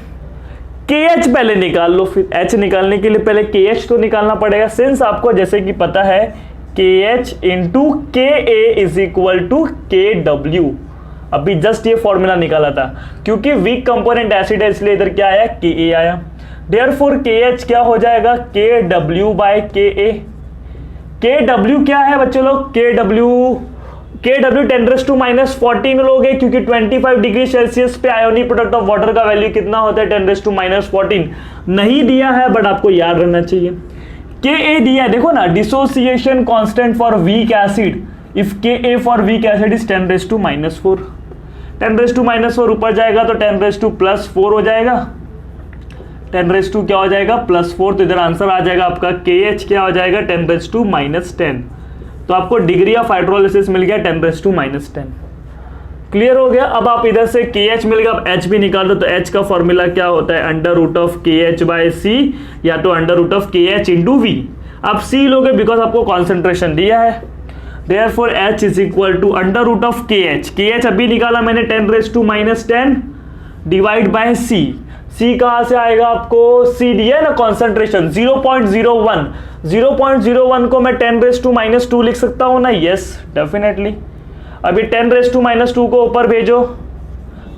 KH पहले निकाल लो, फिर H निकालने के लिए पहले KH तो निकालना पड़ेगा। सिंस आपको जैसे कि पता है KH into KA is equal to KW, अभी जस्ट ये फॉर्मूला निकाला था, क्योंकि वीक कंपोनेंट एसिड है इसलिए इधर क्या आया, KA आया। देयरफॉर KH क्या हो जाएगा, KW/KA। KW क्या है बच्चों लोग, KW 10⁻⁻14 लोगे, क्योंकि 25 डिग्री सेल्सियस पे आयोनिक प्रोडक्ट ऑफ वाटर का वैल्यू कितना होता है, 10⁻⁻14। नहीं दिया है बट आपको याद रहना चाहिए। Ka दिया है, देखो ना, dissociation constant for weak acid, if Ka for weak acid is 10⁻⁻4। 10⁻⁻4 ऊपर जाएगा तो 10⁻+4 हो जाएगा, 10 क्या हो जाएगा, +4। तो इधर आंसर आ जाएगा आपका KH क्या हो जाएगा, 10⁻⁻10। तो आपको डिग्री ऑफ हाइड्रोलिसिस मिल गया 10⁻⁻10। क्लियर हो गया। अब आप इधर से KH मिल गया, अब H भी निकाल दो। तो H का फॉर्मूला क्या होता है, √KH/C या तो √KH × V। आप C लोगे बिकॉज आपको कॉन्सेंट्रेशन दिया है। Therefore H is equal to √KH। KH अभी निकाला मैंने 10⁻⁻10 डिवाइड बाय C। C कहां से आएगा आपको, C दिया है ना कॉन्सेंट्रेशन 0.01। 0.01 को मैं 10⁻⁻2 लिख सकता हूं ना, यस डेफिनेटली। अभी 10⁻⁻2 को ऊपर भेजो,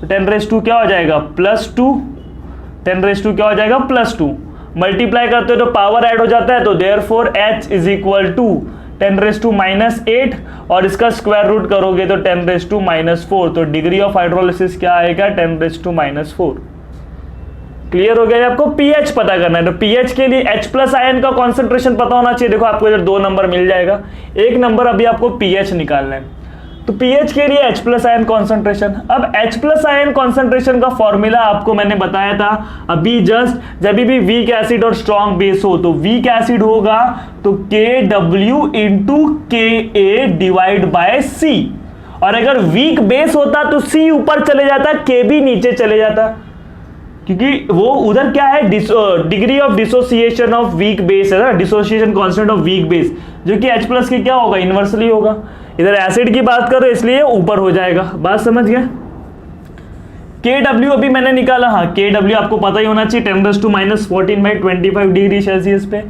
10⁻² क्या हो जाएगा, +2। 10⁻² क्या हो जाएगा, +2। मल्टीप्लाई करते हो तो पावर ऐड हो जाता है, तो therefore H is equal to 10⁻⁸ और इसका स्क्वायर रूट करोगे तो 10⁻⁻4। तो डिग्री ऑफ हाइड्रोलिसिस क्या आएगा, 10⁻⁻4। क्लियर हो गया। आपको पीएच पता करना है, तो पीएच के लिए H+ आयन का कॉन्सेंट्रेशन पता होना चाहिए। देखो आपको इधर 2 नंबर मिल जाएगा, एक नंबर अभी आपको पीएच निकालना है। तो पीएच के लिए H+ आयन कॉन्सेंट्रेशन। अब H+ आयन कॉन्सेंट्रेशन का फॉर्मूला आपको मैंने बताया था अभी जस्ट, जब भी वीक एसिड और स्ट्रॉन्ग बेस हो, तो वीक एसिड होगा तो KW × KA divide by C, और अगर वीक बेस होता तो C ऊपर चले जाता, KB नीचे चले जाता, क्योंकि वो उधर क्या है, degree of dissociation of weak base है ना, dissociation constant of weak base, जो कि H+ के क्या होगा, इनवर्सली होगा। इधर एसिड की बात करो इसलिए ऊपर हो जाएगा। बात समझ गए। KW अभी मैंने निकाला, हाँ KW आपको पता ही होना चाहिए 10⁻⁻14/25 डिग्री सेल्सियस पे।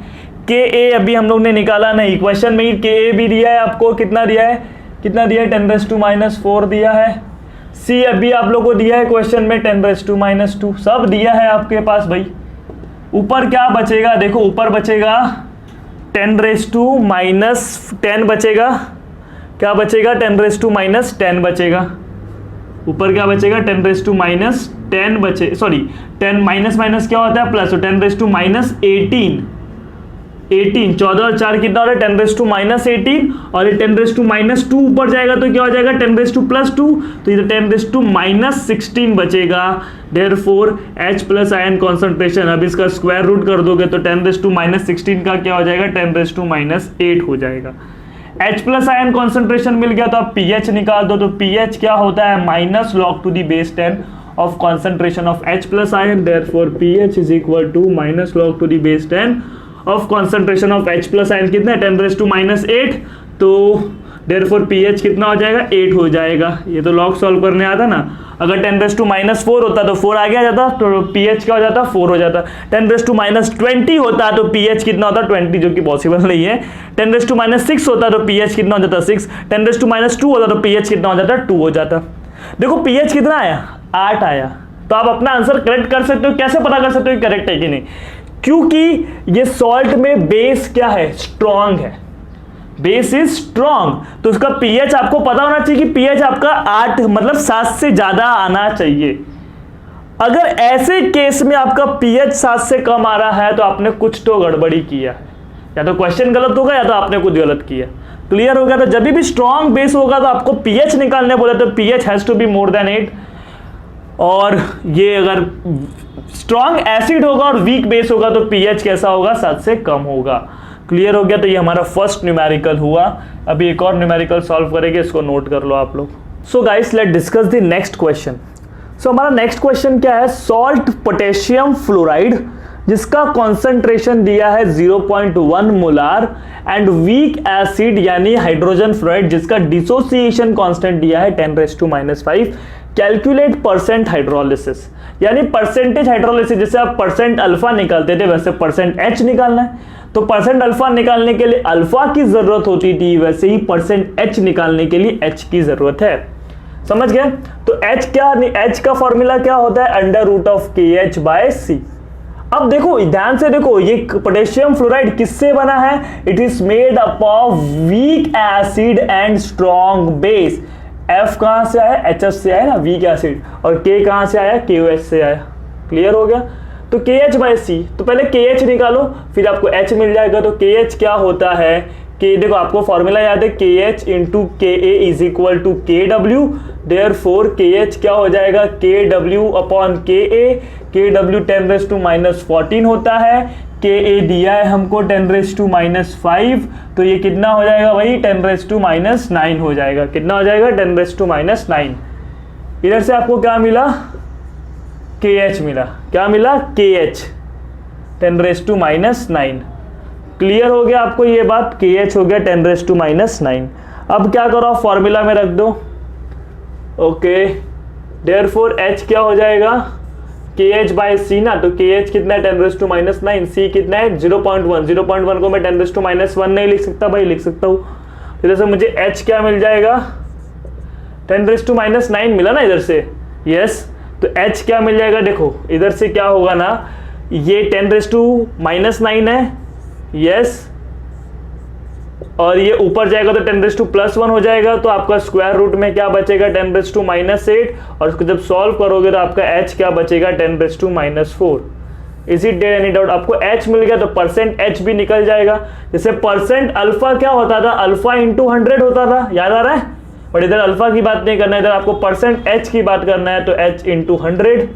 KA अभी हम लोग ने निकाला नहीं, क्वेश्चन में ही KA भी दिया है आपको, कितना दिया है, 10⁻⁻4 दिया है। C अभी आप लोग को दिया है क्वेश्चन में 10⁻², सब दिया है आपके पास भाई। ऊपर क्या बचेगा, देखो ऊपर बचेगा 10⁻⁻10 बचेगा, क्या बचेगा, 10⁻⁻10 बचेगा। ऊपर क्या बचेगा, 10⁻⁻10 बचे, सॉरी 10 माइनस क्या होता है, प्लस, तो 10⁻⁻18, 14 और 4 कितना हो रहा है, 10⁻⁻18, और ये 10⁻⁻2 ऊपर जाएगा तो क्या हो जाएगा, 10⁻+2, तो इधर 10⁻⁻16 बचेगा। देयरफॉर H+ आयन कॉन्सेंट्रेशन, अब इसका स्क्वायर रूट कर दोगे तो 10⁻⁻16 का क्या हो जाएगा, 10⁻⁻8 हो जाएगा। H+ आयन कॉन्सेंट्रेशन मिल गया, तो आप pH निकाल दो। तो pH क्या होता है, -log⁻10 of concentration of H+ ion. Therefore pH is equal to -log⁻10 of concentration of H+ ion कितना है, 10⁻⁻8, तो देयरफॉर pH कितना हो जाएगा, 8 हो जाएगा। ये तो लॉग सॉल्व करने आता ना, अगर 10⁻⁻4 होता तो 4 आगे आ जाता, तो pH क्या हो जाता, 4 हो जाता। 10⁻⁻20 होता तो pH कितना होता, 20, जो कि पॉसिबल नहीं है। 10⁻⁻6 होता तो pH कितना हो जाता, 6। 10⁻2 होता तो pH कितना हो जाता, 2 हो जाता। देखो pH कितना आया, 8 आया। तो आप अपना आंसर करेक्ट कर सकते हो। कैसे पता कर सकते हो कि करेक्ट है कि नहीं, क्योंकि ये सॉल्ट में बेस क्या है, स्ट्रॉन्ग है, बेस इज स्ट्रॉन्ग, तो उसका pH आपको पता होना चाहिए कि pH आपका 8 मतलब 7 से ज्यादा आना चाहिए। अगर ऐसे केस में आपका pH 7 से कम आ रहा है तो आपने कुछ तो गड़बड़ी किया है, या तो क्वेश्चन गलत होगा या तो आपने कुछ गलत किया। क्लियर हो गया। तो जब भी स्ट्रॉन्ग बेस होगा तो आपको pH निकालने बोले तो pH has to be more than 8, और ये अगर स्ट्रॉन्ग एसिड होगा और वीक बेस होगा तो pH कैसा होगा, 7 से कम होगा। क्लियर हो गया। तो ये हमारा फर्स्ट न्यूमेरिकल हुआ। अभी एक और न्यूमेरिकल सॉल्व करेंगे, इसको नोट कर लो आप लोग। So guys let discuss the next question. So हमारा नेक्स्ट क्वेश्चन क्या है, सॉल्ट पोटेशियम फ्लोराइड जिसका कॉन्सेंट्रेशन दिया है 0.1 मोलार एंड वीक एसिड यानी हाइड्रोजन फ्लोराइड जिसका डिसोसिएशन कांस्टेंट दिया है 10⁻⁻5 कैलकुलेट परसेंट हाइड्रोलिसिस, यानी परसेंटेज हाइड्रोलिसिस, जैसे आप परसेंट अल्फा निकालते थे वैसे परसेंट एच निकालना है। तो परसेंट अल्फा निकालने के लिए अल्फा की जरूरत होती थी, वैसे ही परसेंट एच निकालने के लिए एच की जरूरत है। समझ गए? तो एच का फॉर्मूला क्या होता है? अंडर रूट ऑफ के एच बाय सी। अब देखो ध्यान से देखो, ये पोटेशियम फ्लोराइड किससे बना है? It is made up of weak acid and strong base. F कहां से आया? HF से आया ना, वीक एसिड, और K कहां से आया? KOH से आया। क्लियर हो गया? तो KH बाय C, तो पहले KH निकालो फिर आपको H मिल जाएगा। तो KH क्या होता है? देखो आपको फॉर्मूला याद है, KH into KA is equal to KW, therefore KH क्या हो जाएगा? KW upon KA। KW 10⁻⁻14 होता है, KA दिया है हमको 10⁻⁻5, तो ये कितना हो जाएगा भाई? 10⁻⁻9 हो जाएगा। कितना हो जाएगा? 10⁻⁻9। इधर से आपको क्या मिला? KH मिला। क्या मिला? KH 10⁻⁻9। क्लियर हो गया आपको ये बात? KH हो गया 10⁻⁻9। अब क्या करो? फॉर्मूला में रख दो। ओके, देयरफॉर H क्या हो जाएगा? KH बाय C ना, तो KH कितना है? 10⁻⁻9। C कितना है? 0.1। 0.1 को मैं 10⁻⁻1 नहीं लिख सकता भाई? लिख सकता हूँ। इधर से मुझे H क्या मिल जाएगा? 10⁻⁻9 मिला ना इधर से? यस, तो H क्या मिल जाएगा? देखो इधर से क्या होगा ना, ये 10⁻⁻9 है, यस, और ये ऊपर जाएगा तो 10⁻+1 हो जाएगा। तो आपका स्क्वायर रूट में क्या बचेगा? 10⁻⁻8, और उसको जब सॉल्व करोगे तो आपका H क्या बचेगा? 10⁻4। Is it there any doubt? आपको H मिल गया तो परसेंट H भी निकल जाएगा। जैसे परसेंट अल्फा क्या होता था? अल्फा इंटू 100 होता था, याद आ रहा है? बट इधर अल्फा की बात नहीं करना है, इधर आपको परसेंट H की बात करना है। तो H इंटू 100,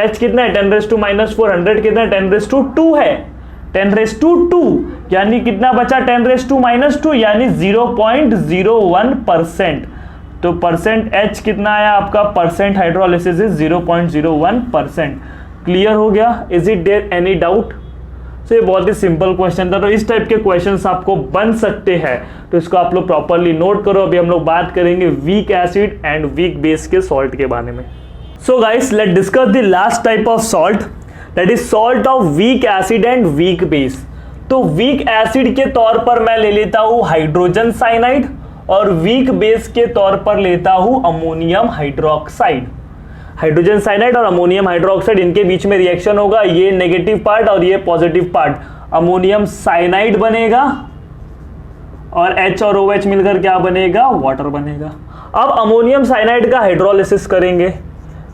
H कितना है? 10⁻⁻4। 100 कितना है? 10⁻2 है। 10⁻2 यानी कितना बचा? 10⁻⁻2 यानी 0.01%। तो परसेंट H कितना आया आपका? Percent hydrolysis is 0.01%। क्लियर हो गया? Is it there any doubt? तो ये बहुत ही सिंपल क्वेश्चन था। तो इस टाइप के क्वेश्चंस आपको बन सकते हैं, तो इसको आप लोग प्रॉपरली नोट करो। अभी हम लोग बात करेंगे week acid and weak base के सॉल्ट के बारे में। सो guys, let discuss the last type of salt, that is salt of weak acid and weak base. तो वीक एसिड के तौर पर मैं ले लेता हूं हाइड्रोजन साइनाइड, और वीक बेस के तौर पर लेता हूं अमोनियम हाइड्रोक्साइड। हाइड्रोजन साइनाइड और अमोनियम हाइड्रोक्साइड, इनके बीच में रिएक्शन होगा, ये नेगेटिव पार्ट और ये पॉजिटिव पार्ट, अमोनियम साइनाइड बनेगा, और H और OH मिलकर क्या बनेगा? वाटर बनेगा। अब अमोनियम साइनाइड का हाइड्रोलिसिस करेंगे।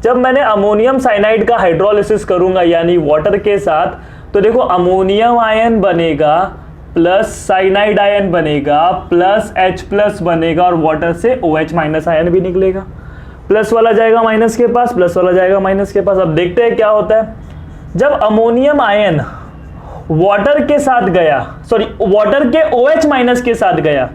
जब मैंने अमोनियम साइनाइड का हाइड्रोलिसिस करूंगा यानी वाटर के साथ, तो देखो अमोनियम आयन बनेगा प्लस साइनाइड आयन बनेगा प्लस H+ बनेगा, और वाटर से OH- आयन भी निकलेगा। प्लस वाला जाएगा माइनस के पास, प्लस वाला जाएगा माइनस के पास। अब देखते हैं क्या होता है। जब अमोनियम आयन वाटर के साथ गया, सॉरी वाटर के OH- के साथ गया,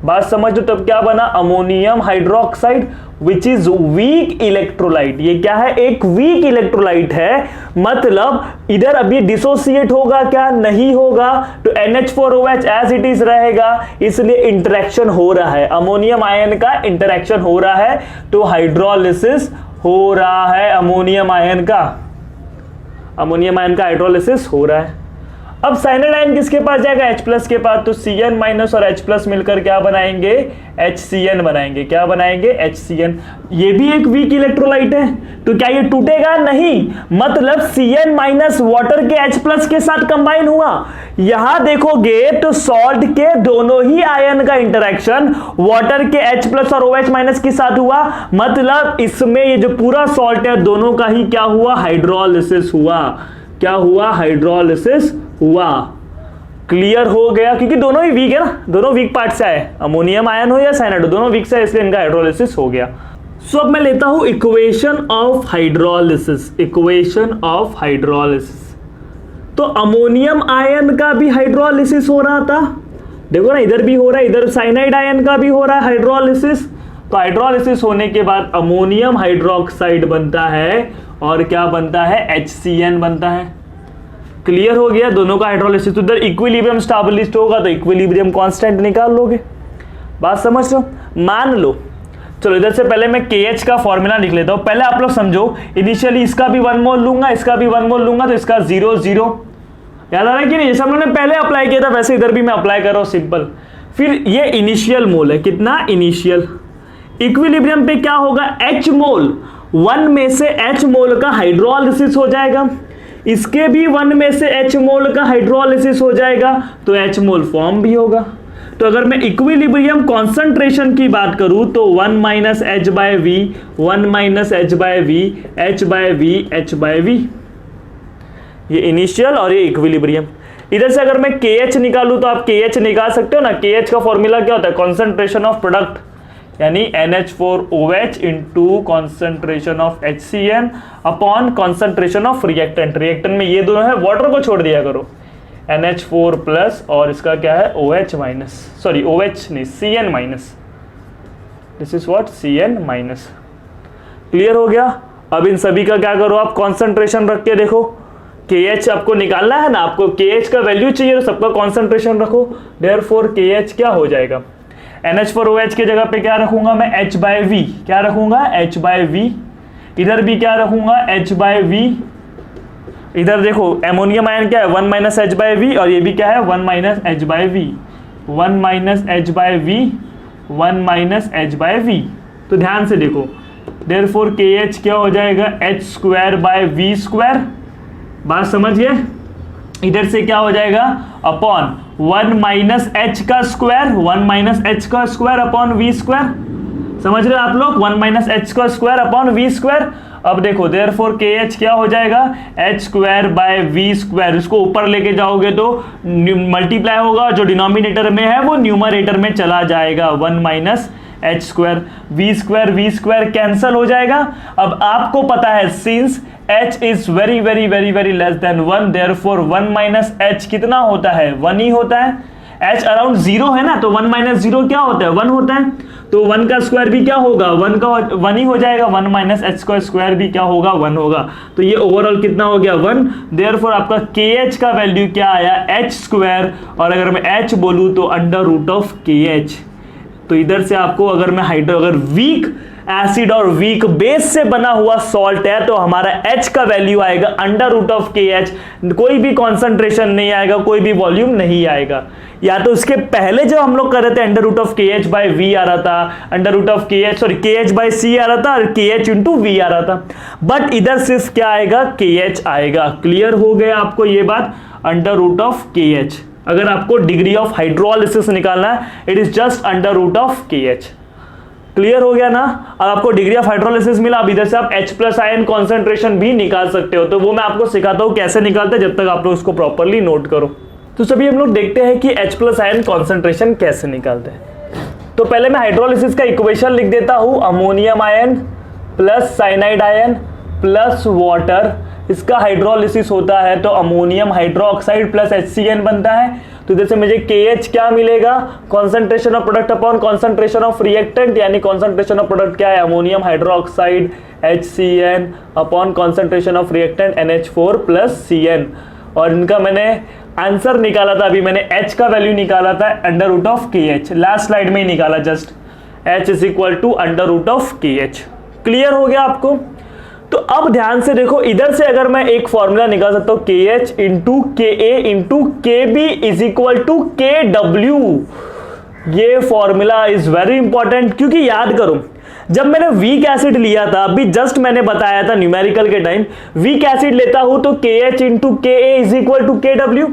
बात समझ लो, तब क्या बना? Ammonium hydroxide which is weak electrolyte. ये क्या है? एक वीक इलेक्ट्रोलाइट है, मतलब इधर अभी डिसोसिएट होगा क्या? नहीं होगा। तो NH4OH एज इट इज रहेगा, इसलिए इंटरेक्शन हो रहा है, अमोनियम आयन का इंटरेक्शन हो रहा है, तो हाइड्रोलिसिस हो रहा है अमोनियम आयन का। अमोनियम आयन का हाइड्रोलिसिस हो रहा है। अब साइनाइड आयन किसके पास जाएगा? H+ के पास, तो Cn- और H+ मिलकर क्या बनाएंगे? HCN बनाएंगे। क्या बनाएंगे? HCN। ये भी एक वीक इलेक्ट्रोलाइट है, तो क्या ये टूटेगा? नहीं, मतलब Cn- वाटर के H+ के साथ कंबाइन हुआ। यहां देखोगे तो सॉल्ट के दोनों ही आयन का इंटरेक्शन वाटर के H+ और OH- के साथ हुआ, मतलब इसमें ये जो पूरा सॉल्ट है दोनों का ही क्या हुआ? हाइड्रोलिसिस हुआ। क्या हुआ? हाइड्रोलिसिस हुआ। क्लियर हो गया? क्योंकि दोनों ही वीक है ना, दोनों वीक पार्ट से आए, अमोनियम आयन हो या साइनाइड, दोनों वीक से, इसलिए इनका हाइड्रोलिसिस हो गया। सो अब मैं लेता हूं equation of hydrolysis. Equation of hydrolysis, तो अमोनियम आयन का भी हाइड्रोलिसिस हो रहा था, देखो ना, इधर भी हो रहा है, इधर साइनाइड आयन का भी हो रहा है हाइड्रोलिसिस। तो हाइड्रोलिसिस होने के बाद अमोनियम हाइड्रोक्साइड बनता है, और क्या बनता है? HCN बनता है। क्लियर हो गया? दोनों का हाइड्रोलिसिस। तो इधर इक्विलिब्रियम स्टैब्लिश्ड होगा, तो इक्विलिब्रियम कांस्टेंट निकाल लोगे। बात समझ लो। मान लो चलो इधर से पहले मैं KH का फॉर्मूला लिख लेता हूं। पहले आप लोग समझो, इनिशियली इसका भी 1 मोल लूंगा, इसका भी 1 मोल लूंगा, तो इसका 0 0 याद आ रहा है कि नहीं? जैसे हम लोगों ने पहले अप्लाई किया था वैसे इधर भी मैं अप्लाई कर रहा हूं, सिंपल। फिर ये इनिशियल मोल है, कितना इनिशियल। इक्विलिब्रियम पे क्या होगा, H मोल, 1 में से H मोल का हाइड्रोलिसिस हो जाएगा, इसके भी 1 में से H मोल का हाइड्रोलिसिस हो जाएगा, तो H मोल फॉर्म भी होगा। तो अगर मैं इक्विलिब्रियम कॉन्सेंट्रेशन की बात करूं तो 1 minus H by V, 1 minus H by V, H by V, H by V, ये इनिशियल और ये इक्विलिब्रियम। इधर से अगर मैं KH निकालूं तो आप KH निकाल सकते हो ना। KH का फॉर्मूला क्या होता है, कॉन्सेंट्रेशन ऑफ प्रोडक्ट, यानी NH4OH into concentration of HCN upon concentration of reactant. Reactant में ये दोनों है, वाटर को छोड़ दिया करो, NH4 प्लस और इसका क्या है OH माइनस, सॉरी OH नहीं CN minus, this is what CN minus. Clear हो गया। अब इन सभी का क्या करो आप, कॉन्सेंट्रेशन रख के देखो। KH आपको निकालना है ना, आपको KH का वैल्यू चाहिए तो सबका कॉन्सेंट्रेशन रखो। देयरफॉर KH क्या हो जाएगा, NH4OH की जगह पे क्या रखूंगा मैं, H बाय V, क्या रखूंगा H बाय V, इधर भी क्या रखूंगा H बाय V। इधर देखो एमोनियम आयन क्या है, 1 माइनस एच बाय वी, और ये भी क्या है 1 minus H by V, 1 minus H by V, 1 minus H by V. तो ध्यान से देखो, देयरफॉर KH क्या हो जाएगा, H square by V square, बात समझिए। इधर से क्या हो जाएगा, अपॉन 1 माइनस एच का स्क्वायर, 1 माइनस एच का स्क्वायर अपॉन वी स्क्वायर, समझ रहे हो आप लोग, 1 माइनस एच का स्क्वायर अपॉन वी स्क्वायर। अब देखो देयरफॉर KH क्या हो जाएगा, H square by V square, इसको ऊपर लेके जाओगे तो मल्टीप्लाई होगा, जो डिनोमिनेटर में है वो न्यूमरेटर में चला जाएगा, 1 minus H square, V square cancel हो जाएगा। अब आपको पता है since H is very very very very less than 1, therefore 1 minus H कितना होता है, 1 ही होता है। H अराउंड 0 है ना, तो 1 माइनस 0 क्या होता है, 1 होता है। तो 1 का स्क्वायर भी क्या होगा, 1 का 1 ही हो जाएगा, 1 माइनस एच का स्क्वायर भी क्या होगा, 1 होगा। तो ये ओवरऑल कितना हो गया, 1। देयरफॉर आपका KH का वैल्यू क्या आया, H स्क्वायर, और अगर मैं H बोलूं तो अंडर रूट ऑफ KH। तो इधर से आपको अगर मैं अगर वीक एसिड और वीक बेस से बना हुआ सॉल्ट है तो हमारा H का वैल्यू आएगा अंडर रूट ऑफ KH, कोई भी कॉन्सेंट्रेशन नहीं आएगा, कोई भी वॉल्यूम नहीं आएगा। या तो उसके पहले जो हम लोग कर रहे थे under root of KH by V आ रहा था, under root of KH by C आ रहा था, और KH इंटू V आ रहा था, बट इधर सिर्फ क्या आएगा, KH आएगा। क्लियर हो गया आपको ये बात, अंडर रूट ऑफ KH। अगर आपको डिग्री ऑफ हाइड्रोलिसिस निकालना है, it is just under root of KH। Clear हो गया ना। अब आपको डिग्री ऑफ हाइड्रोलिसिस मिला, अब इधर से आप H प्लस आयन कॉन्सेंट्रेशन भी निकाल सकते हो, तो वो मैं आपको सिखाता हूं कैसे निकालते हैं, जब तक आप लोग उसको प्रॉपरली नोट करो। तो सभी हम लोग देखते हैं कि H प्लस आयन कॉन्सेंट्रेशन कैसे निकालते हैं। तो पहले मैं हाइड्रोलिसिस का इक्वेशन लिख देता हूं, ammonium ion plus cyanide ion plus water, इसका हाइड्रोलिसिस होता है तो अमोनियम हाइड्रोक्साइड प्लस HCN बनता है। तो इधर से मुझे KH क्या मिलेगा, concentration of product upon concentration of reactant, यानी कॉन्सेंट्रेशन ऑफ प्रोडक्ट क्या है, ammonium hydroxide HCN upon concentration of reactant NH4 plus CN। और इनका मैंने आंसर निकाला था, अभी मैंने H का वैल्यू निकाला था under root of KH, last slide में ही निकाला just, H is equal to under root of KH। Clear हो गया आपको। तो अब ध्यान से देखो, इधर से अगर मैं एक फॉर्मूला निकाल सकता हूं, KH into KA into KB is equal to KW। ये फॉर्मूला इज वेरी इंपॉर्टेंट, क्योंकि याद करो जब मैंने वीक एसिड लिया था, अभी जस्ट मैंने बताया था न्यूमेरिकल के टाइम, वीक एसिड लेता हूं तो KH into KA is equal to KW,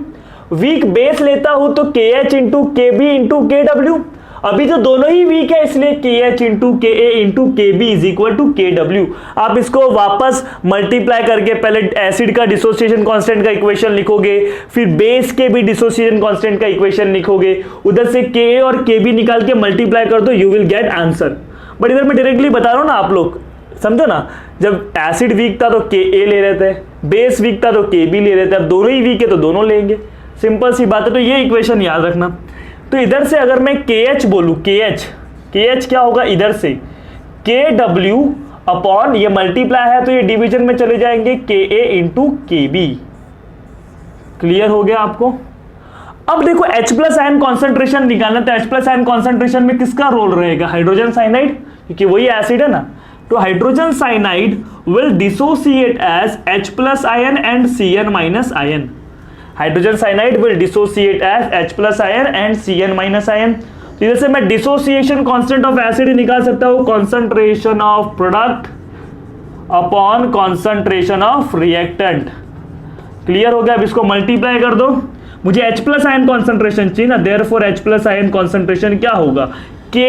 weak base लेता हूं तो KH into KB into KW। अभी तो दोनों ही वीक है, इसलिए KH into KA into KB is equal to KW। आप इसको वापस मल्टीप्लाई करके पहले एसिड का डिसोसिएशन कांस्टेंट का इक्वेशन लिखोगे, फिर बेस के भी डिसोसिएशन कांस्टेंट का इक्वेशन लिखोगे, उधर से KA और KB निकाल के मल्टीप्लाई कर दो, you will get answer. But इधर मैं डायरेक्टली बता रहा हूं ना, आप लोग समझो ना, जब एसिड वीक था तो KA ले रहे थे, बेस वीक था तो KB ले रहे थे, अब दोनों ही वीक है तो दोनों लेंगे, सिंपल सी बात है। तो ये इक्वेशन याद रखना। तो इधर से अगर मैं KH बोलूं, KH क्या होगा, इधर से KW अपॉन ये मल्टीप्लाई है तो ये डिवीजन में चले जाएंगे, KA इंटू KB। क्लियर हो गया आपको। अब देखो H प्लस आयन कॉन्सेंट्रेशन निकालना, तो H प्लस आयन कॉन्सेंट्रेशन में किसका रोल रहेगा, हाइड्रोजन साइनाइड, क्योंकि वही एसिड है ना। तो hydrogen cyanide will dissociate as H plus ion and Cn minus ion. Hydrogen cyanide will dissociate as H plus ion and Cn minus ion. तो इधर से मैं डिसोसिएशन कांस्टेंट ऑफ एसिड निकाल सकता हूं, concentration of product upon concentration of reactant. Clear हो गया। अब इसको मल्टीप्लाई कर दो, मुझे H प्लस आयन कॉन्सेंट्रेशन चाहिए ना, therefore H plus ion concentration क्या होगा, Ka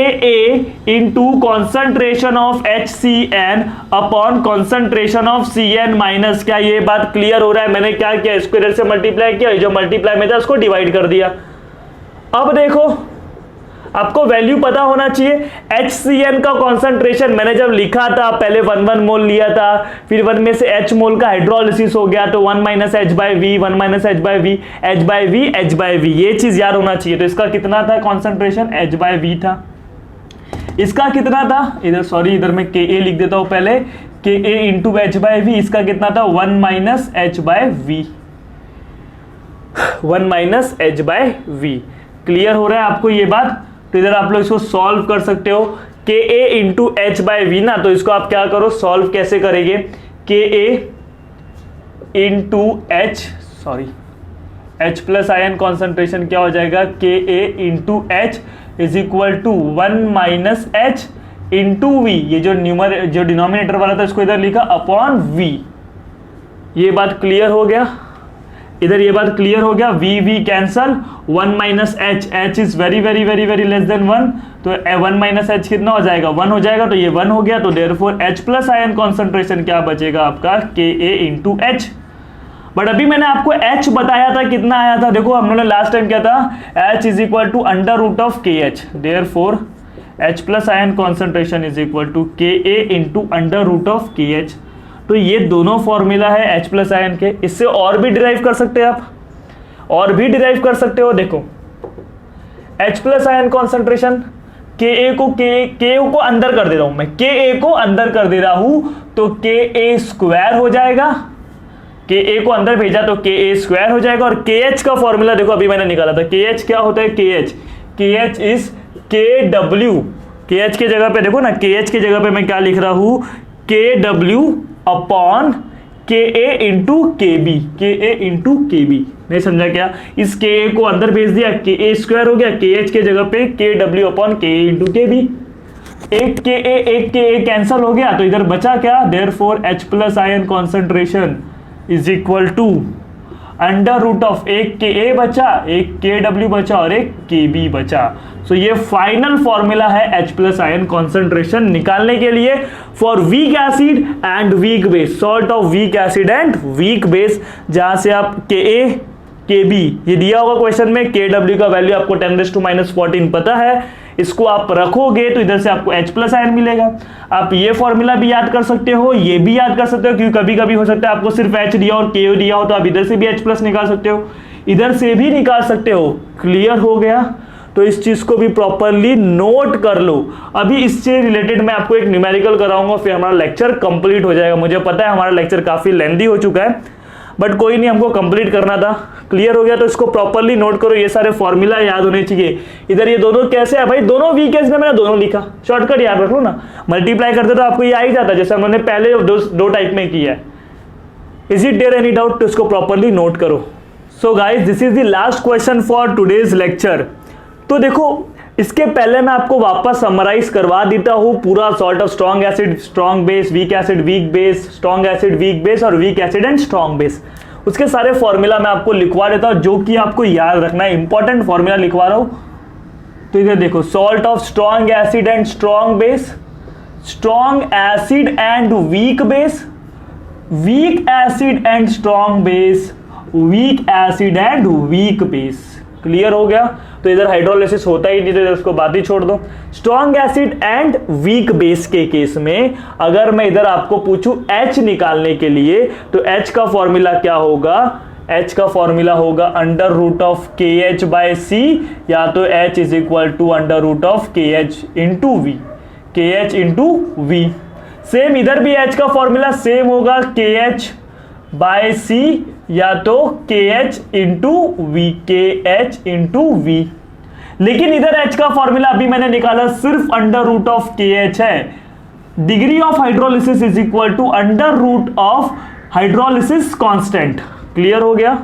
into concentration of HCN upon concentration of Cn minus. क्या ये बात क्लियर हो रहा है? मैंने क्या किया, इसको इधर से मल्टीप्लाई किया, जो मल्टीप्लाई में था उसको डिवाइड कर दिया। अब देखो आपको वैल्यू पता होना चाहिए। HCN का कॉन्सेंट्रेशन मैंने जब लिखा था पहले 1 मोल लिया था, फिर 1 में से H मोल का हाइड्रोलिसिस हो गया तो 1 minus H by V, 1 minus H by V, H by V, H by V, ये चीज याद होना चाहिए। तो इसका कितना था कॉन्सेंट्रेशन, H बाई वी था। इसका कितना था, इधर सॉरी इधर मैं Ka लिख देता हूं पहले, Ka into H by V, इसका कितना था 1 minus H by V, 1 minus H by V. Clear हो रहा है आपको ये बात? तो इधर आप लोग इसको सॉल्व कर सकते हो, Ka into H by V ना, तो इसको आप क्या करो सॉल्व कैसे करेंगे, Ka into H plus ion concentration क्या हो जाएगा, Ka into H is equal to 1 minus H into V, ये जो डिनोमिनेटर वाला था इसको इधर लिखा अपॉन वी। ये बात क्लियर हो गया? इधर ये बात क्लियर हो गया, V V cancel, 1 minus H is very very very very less than 1, तो 1 माइनस H कितना हो जाएगा, 1 हो जाएगा, तो ये 1 हो गया। तो therefore H plus ion concentration क्या बचेगा आपका, Ka इंटू H। बट अभी मैंने आपको H बताया था कितना आया था, देखो हम लोगों ने लास्ट टाइम क्या था, H is equal to under root of KH, therefore H plus ion concentration is equal to Ka into under root of KH। तो ये दोनों फॉर्मूला है H प्लस आयन के। इससे और भी डिराइव कर सकते हैं आप, और भी डिराइव कर सकते हो। देखो H plus ion concentration, Ka को अंदर कर दे रहा हूं मैं, Ka को अंदर कर दे रहा हूं तो Ka स्क्वायर हो जाएगा, Ka को अंदर भेजा तो Ka स्क्वायर हो जाएगा। और KH का फॉर्मूला देखो अभी मैंने निकाला था, KH क्या होता है, KH इज KW। KH के जगह पे देखो ना, KH के जगह पे मैं क्या लिख रहा हूं, KW upon Ka into KB, Ka into KB। नहीं समझा क्या, इस Ka को अंदर भेज दिया, Ka स्क्वायर हो गया, KH के जगह पे KW upon Ka into KB। एक Ka कैंसल हो गया, तो इधर बचा क्या, therefore H plus ion concentration is equal to under root of, एक Ka बचा, एक KW बचा और एक KB बचा। सो ये फाइनल फॉर्मूला है H प्लस आयन कॉन्सेंट्रेशन निकालने के लिए for week acid and weak base, salt of weak acid and weak base, जहां से आप Ka Kb ये दिया होगा क्वेश्चन में, Kw का वैल्यू आपको 10⁻⁴ पता है, इसको आप रखोगे तो इधर से आपको H प्लस आयन मिलेगा। आप ये फॉर्मूला भी याद कर सकते हो, ये भी याद कर सकते हो, क्योंकि कभी कभी हो सकता है आपको सिर्फ H दिया और K दिया हो, तो आप इधर से भी H प्लस निकाल सकते हो, इधर से भी निकाल सकते हो। क्लियर हो गया? तो इस चीज को भी प्रॉपरली नोट कर लो। अभी इससे रिलेटेड मैं आपको एक न्यूमेरिकल कराऊंगा, फिर हमारा लेक्चर कंप्लीट हो जाएगा। मुझे पता है हमारा लेक्चर काफी लेंदी हो चुका है, बट कोई नहीं, हमको कंप्लीट करना था। क्लियर हो गया? तो इसको प्रॉपरली नोट करो, ये सारे फॉर्मूला याद होने चाहिए। इधर ये दोनों कैसे है भाई, दोनों वीक एज में मैंने दोनों लिखा, शॉर्टकट याद रख लो ना, मल्टीप्लाई करते तो आपको ये आ ही जाता, जैसे हमने पहले दो टाइप में किया है। Is it there any doubt? तो इसको प्रॉपरली नोट करो। So guys this is the last question for today's lecture. तो देखो इसके पहले मैं आपको वापस समराइज करवा देता हूं पूरा salt of strong acid, strong base, weak acid, weak base, strong acid, weak base और weak acid and strong base. उसके सारे फॉर्मूला मैं आपको लिखवा देता हूं, जो कि आपको याद रखना है, इंपॉर्टेंट फॉर्मूला लिखवा रहा हूं। तो इधर देखो, salt of strong acid and strong base, strong acid and weak base, weak acid and strong base, weak acid and weak base. Clear हो गया? तो इधर हाइड्रोलिसिस होता ही नहीं, तो इधर उसको बात ही छोड़ दो। Strong acid and weak base के केस में अगर मैं इधर आपको पूछूं H निकालने के लिए, तो H का फॉर्मूला क्या होगा, H का फॉर्मूला होगा under root of KH by C, या तो H is equal to under root of KH into V, KH into V. Same इधर भी H का फॉर्मूला सेम होगा, KH बाय C या तो KH into V, KH into V. लेकिन इधर H का फॉर्मूला अभी मैंने निकाला सिर्फ अंडर रूट ऑफ KH है। Degree of hydrolysis is equal to under root of hydrolysis constant. Clear हो गया।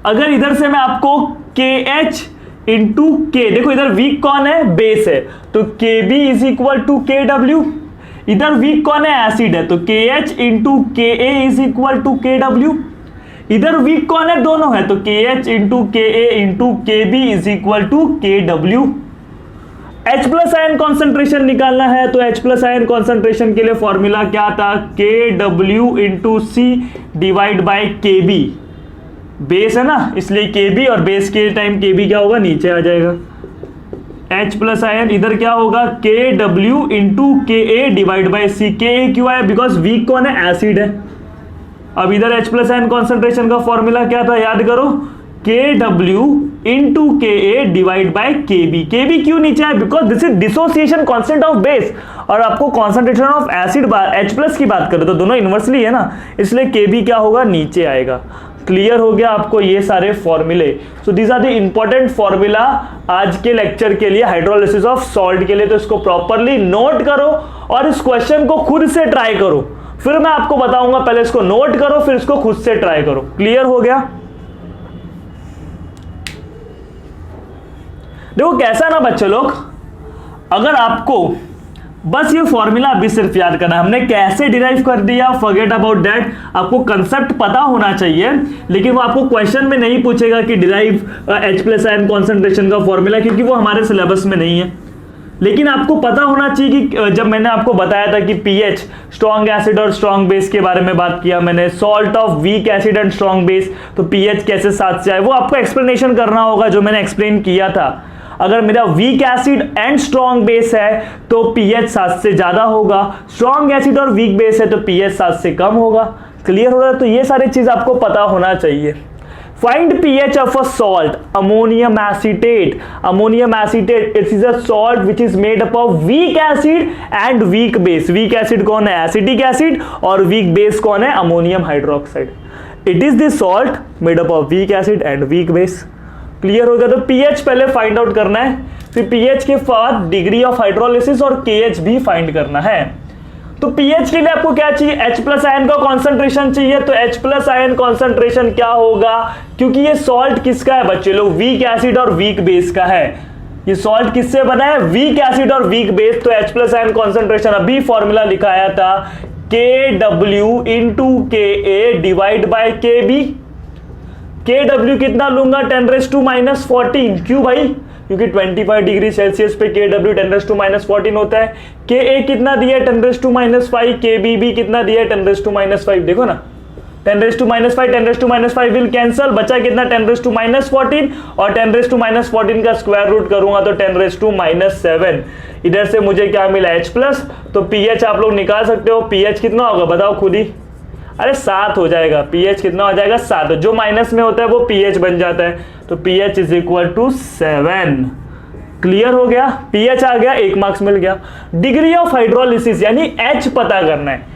अगर इधर से मैं आपको KH इंटू K, देखो इधर वीक कौन है, बेस है, तो KB is equal to KW। इधर वीक कौन है, एसिड है, तो KH into KA is equal to KW। इधर वीक कौन है, दोनों है, तो KH into KA into KB is equal to KW। H plus ion concentration निकालना है, तो H प्लस आयन कॉन्सेंट्रेशन के लिए फॉर्मूला क्या था, KW into C divide by KB। Base है ना, इसलिए KB, और बेस के टाइम KB क्या होगा, नीचे आ जाएगा। H प्लस आयन इधर क्या होगा, KW into KA divide by C। KA क्यों आया, बिकॉज वीक कौन है, एसिड है। अब इधर H प्लस आयन कॉन्सेंट्रेशन का फॉर्मूला क्या था, याद करो, KW into KA divide by KB। KB क्यों नीचे है, because this is dissociation constant of base, और आपको concentration of acid H plus की बात करें तो दोनों इनवर्सली है ना, इसलिए KB क्या होगा, नीचे आएगा। क्लियर हो गया आपको ये सारे फॉर्मूले। So these are the important formula आज के लेक्चर के लिए, हाइड्रोलिसिस ऑफ सॉल्ट के लिए। तो इसको प्रॉपरली नोट करो और इस क्वेश्चन को खुद से ट्राई करो, फिर मैं आपको बताऊंगा, पहले इसको नोट करो फिर इसको खुद से ट्राई करो। क्लियर हो गया। देखो कैसा ना बच्चे लोग, अगर आपको बस ये फॉर्मूला अभी सिर्फ याद करना है, हमने कैसे डिराइव कर दिया, फॉरगेट अबाउट दैट। आपको कंसेप्ट पता होना चाहिए, लेकिन वो आपको क्वेश्चन में नहीं पूछेगा कि derive H plus ion concentration का फॉर्मूला, क्योंकि वो हमारे सिलेबस में नहीं है। लेकिन आपको पता होना चाहिए कि जब मैंने आपको बताया था कि पीएच, स्ट्रॉन्ग एसिड और स्ट्रॉन्ग बेस के बारे में बात किया मैंने, salt of weak acid and strong base, तो पीएच कैसे 7 से आए, वो आपको एक्सप्लेनेशन करना होगा, जो मैंने एक्सप्लेन किया था। अगर मेरा week acid and strong base है तो पीएच 7 से ज्यादा होगा, स्ट्रॉन्ग एसिड और वीक बेस है तो पीएच 7 से कम होगा। क्लियर हो रहा है। तो ये सारी चीज आपको पता होना चाहिए। Find pH of a salt, ammonium acetate. Ammonium acetate it is a salt which is made up of weak acid and weak base. Weak acid कौन है, एसिटिक एसिड, और वीक बेस कौन है, ammonium hydroxide. It is the salt made up of weak acid and weak base. Clear हो गया। तो pH पहले find out करना है, फिर पीएच के बाद डिग्री ऑफ हाइड्रोलिसिस और केएच भी फाइंड करना है। तो पीएच के लिए आपको क्या चाहिए, H प्लस आयन का कॉन्सेंट्रेशन चाहिए। तो H प्लस आयन कॉन्सेंट्रेशन क्या होगा, क्योंकि ये सॉल्ट किसका है बच्चे लोग, वीक एसिड और वीक बेस का है। ये सॉल्ट किससे बना है, वीक एसिड और वीक बेस। तो H प्लस आयन कॉन्सेंट्रेशन अभी फॉर्मूला लिखाया था, KW into KA divide by KB। KW कितना लूंगा, 10⁻⁻14। क्यों भाई, क्योंकि 25 डिग्री सेल्सियस पे KW 10⁻⁻14 होता है। KA कितना दिया है, 10⁻5। KB भी कितना दिया है, 10⁻5। देखो ना, 10⁻5 10⁻5 विल कैंसल, बचा कितना, 10⁻14, और 10⁻14 का स्क्वायर रूट करूंगा तो 10⁻7। इधर से मुझे क्या मिला, H प्लस। तो पीएच आप लोग निकाल सकते हो, पीएच कितना होगा बताओ खुद ही, अरे 7 हो जाएगा। पीएच कितना हो जाएगा, 7। जो माइनस में होता है वो पीएच बन जाता है, तो pH is equal to 7। Clear हो गया, पीएच आ गया, 1 मार्क्स मिल गया। डिग्री ऑफ हाइड्रोलिसिस यानी H पता करना है।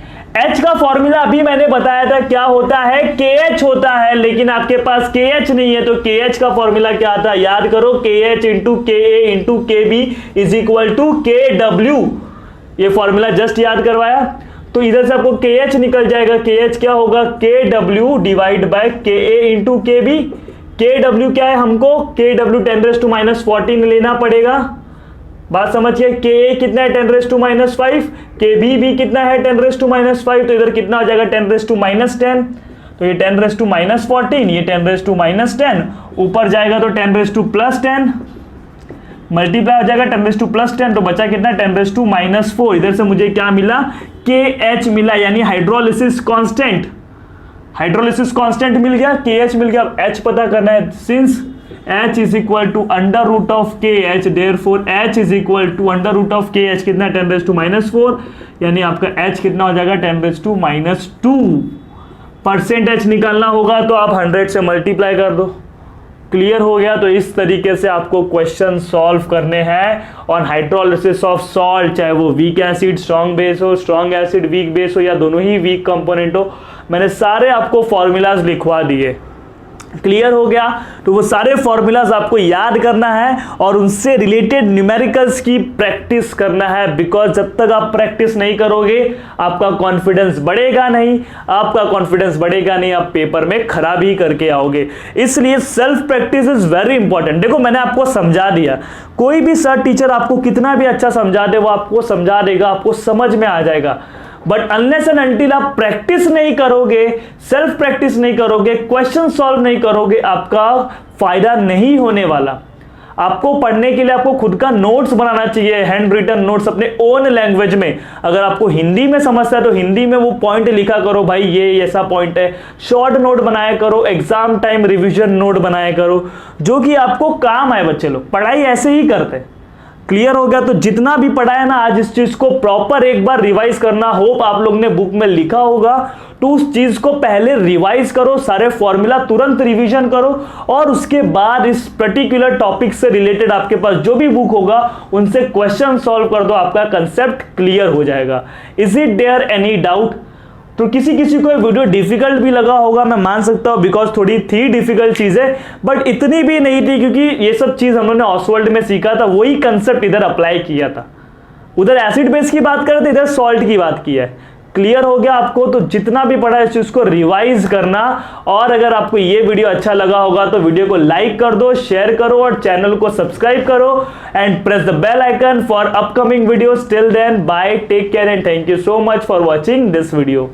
H का फॉर्मूला अभी मैंने बताया था, क्या होता है, KH होता है, लेकिन आपके पास KH नहीं है, तो KH का फॉर्मूला क्या था, याद करो, KH into KA into KB is equal to KW। ये फॉर्मूला जस्ट याद करवाया। तो इधर से आपको KH निकल जाएगा, KH क्या होगा, KW divide by KA into KB। KW क्या है, हमको KW 10⁻14 लेना पड़ेगा, बात समझिए। KA कितना है, 10⁻5। KB भी कितना है, 10⁻5। तो इधर कितना हो जाएगा, 10⁻10। तो ये 10⁻14, ये 10⁻10, ऊपर जाएगा तो 10⁻+10, मल्टीप्लाई हो जाएगा 10⁻+10। तो बचा कितना, 10⁻4। इधर से मुझे क्या मिला, KH मिला, यानी हाइड्रोलिसिस कांस्टेंट। हाइड्रोलिसिस कांस्टेंट मिल गया, KH मिल गया। अब H पता करना है, since H is equal to under root of KH, therefore H is equal to under root of KH कितना, 10⁻4, यानी आपका H कितना हो जाएगा, 10⁻2। परसेंट H निकालना होगा तो आप 100 से मल्टीप्लाई कर दो। क्लियर हो गया। तो इस तरीके से आपको क्वेश्चन सॉल्व करने हैं ऑन हाइड्रोलिसिस ऑफ सॉल्ट, चाहे वो वीक एसिड स्ट्रॉन्ग बेस हो, स्ट्रॉन्ग एसिड वीक बेस हो, या दोनों ही वीक कंपोनेंट हो। मैंने सारे आपको फॉर्मूलाज लिखवा दिए। क्लियर हो गया। तो वो सारे फॉर्मूलाज आपको याद करना है और उनसे रिलेटेड न्यूमेरिकल्स की प्रैक्टिस करना है, बिकॉज जब तक आप प्रैक्टिस नहीं करोगे आपका कॉन्फिडेंस बढ़ेगा नहीं, आप पेपर में खराब ही करके आओगे। इसलिए self practice is very important. देखो मैंने आपको समझा दिया, कोई भी सर टीचर आपको कितना भी अच्छा समझा दे वो आपको समझा देगा, आपको समझ में आ जाएगा, बट अनलेस एंड अनटिल आप प्रैक्टिस नहीं करोगे, सेल्फ प्रैक्टिस नहीं करोगे, क्वेश्चन सॉल्व नहीं करोगे, आपका फायदा नहीं होने वाला। आपको पढ़ने के लिए आपको खुद का नोट्स बनाना चाहिए, हैंड रिटन नोट्स अपने ओन लैंग्वेज में। अगर आपको हिंदी में समस्या है तो हिंदी में वो पॉइंट लिखा करो, भाई ये ऐसा पॉइंट है, शॉर्ट नोट बनाया करो, एग्जाम टाइम रिविजन नोट बनाया करो, जो कि आपको काम आए। बच्चे लोग पढ़ाई ऐसे ही करते हैं। क्लियर हो गया। तो जितना भी पढ़ा है ना आज, इस चीज को प्रॉपर एक बार रिवाइज करना। होप आप लोग ने बुक में लिखा होगा, तो उस चीज को पहले रिवाइज करो, सारे फॉर्मूला तुरंत रिवीजन करो और उसके बाद इस पर्टिकुलर टॉपिक से रिलेटेड आपके पास जो भी बुक होगा उनसे क्वेश्चन सॉल्व कर दो, आपका कंसेप्ट क्लियर हो जाएगा। Is it there any doubt? तो किसी को वीडियो डिफिकल्ट भी लगा होगा, मैं मान सकता हूँ, बिकॉज थोड़ी थी डिफिकल्ट चीजें, बट इतनी भी नहीं थी, क्योंकि ये सब चीज हम लोगों ने ऑसवर्ल्ड में सीखा था, वही कंसेप्ट इधर अप्लाई किया था। उधर एसिड बेस की बात करते, इधर सॉल्ट की बात की है। क्लियर हो गया आपको? तो जितना भी पढ़ा है इस चीज को रिवाइज करना, और अगर आपको ये वीडियो अच्छा लगा होगा तो वीडियो को लाइक कर दो, शेयर करो और चैनल को सब्सक्राइब करो and press the bell icon for upcoming videos. Till then bye, take care and thank you so much for watching this video.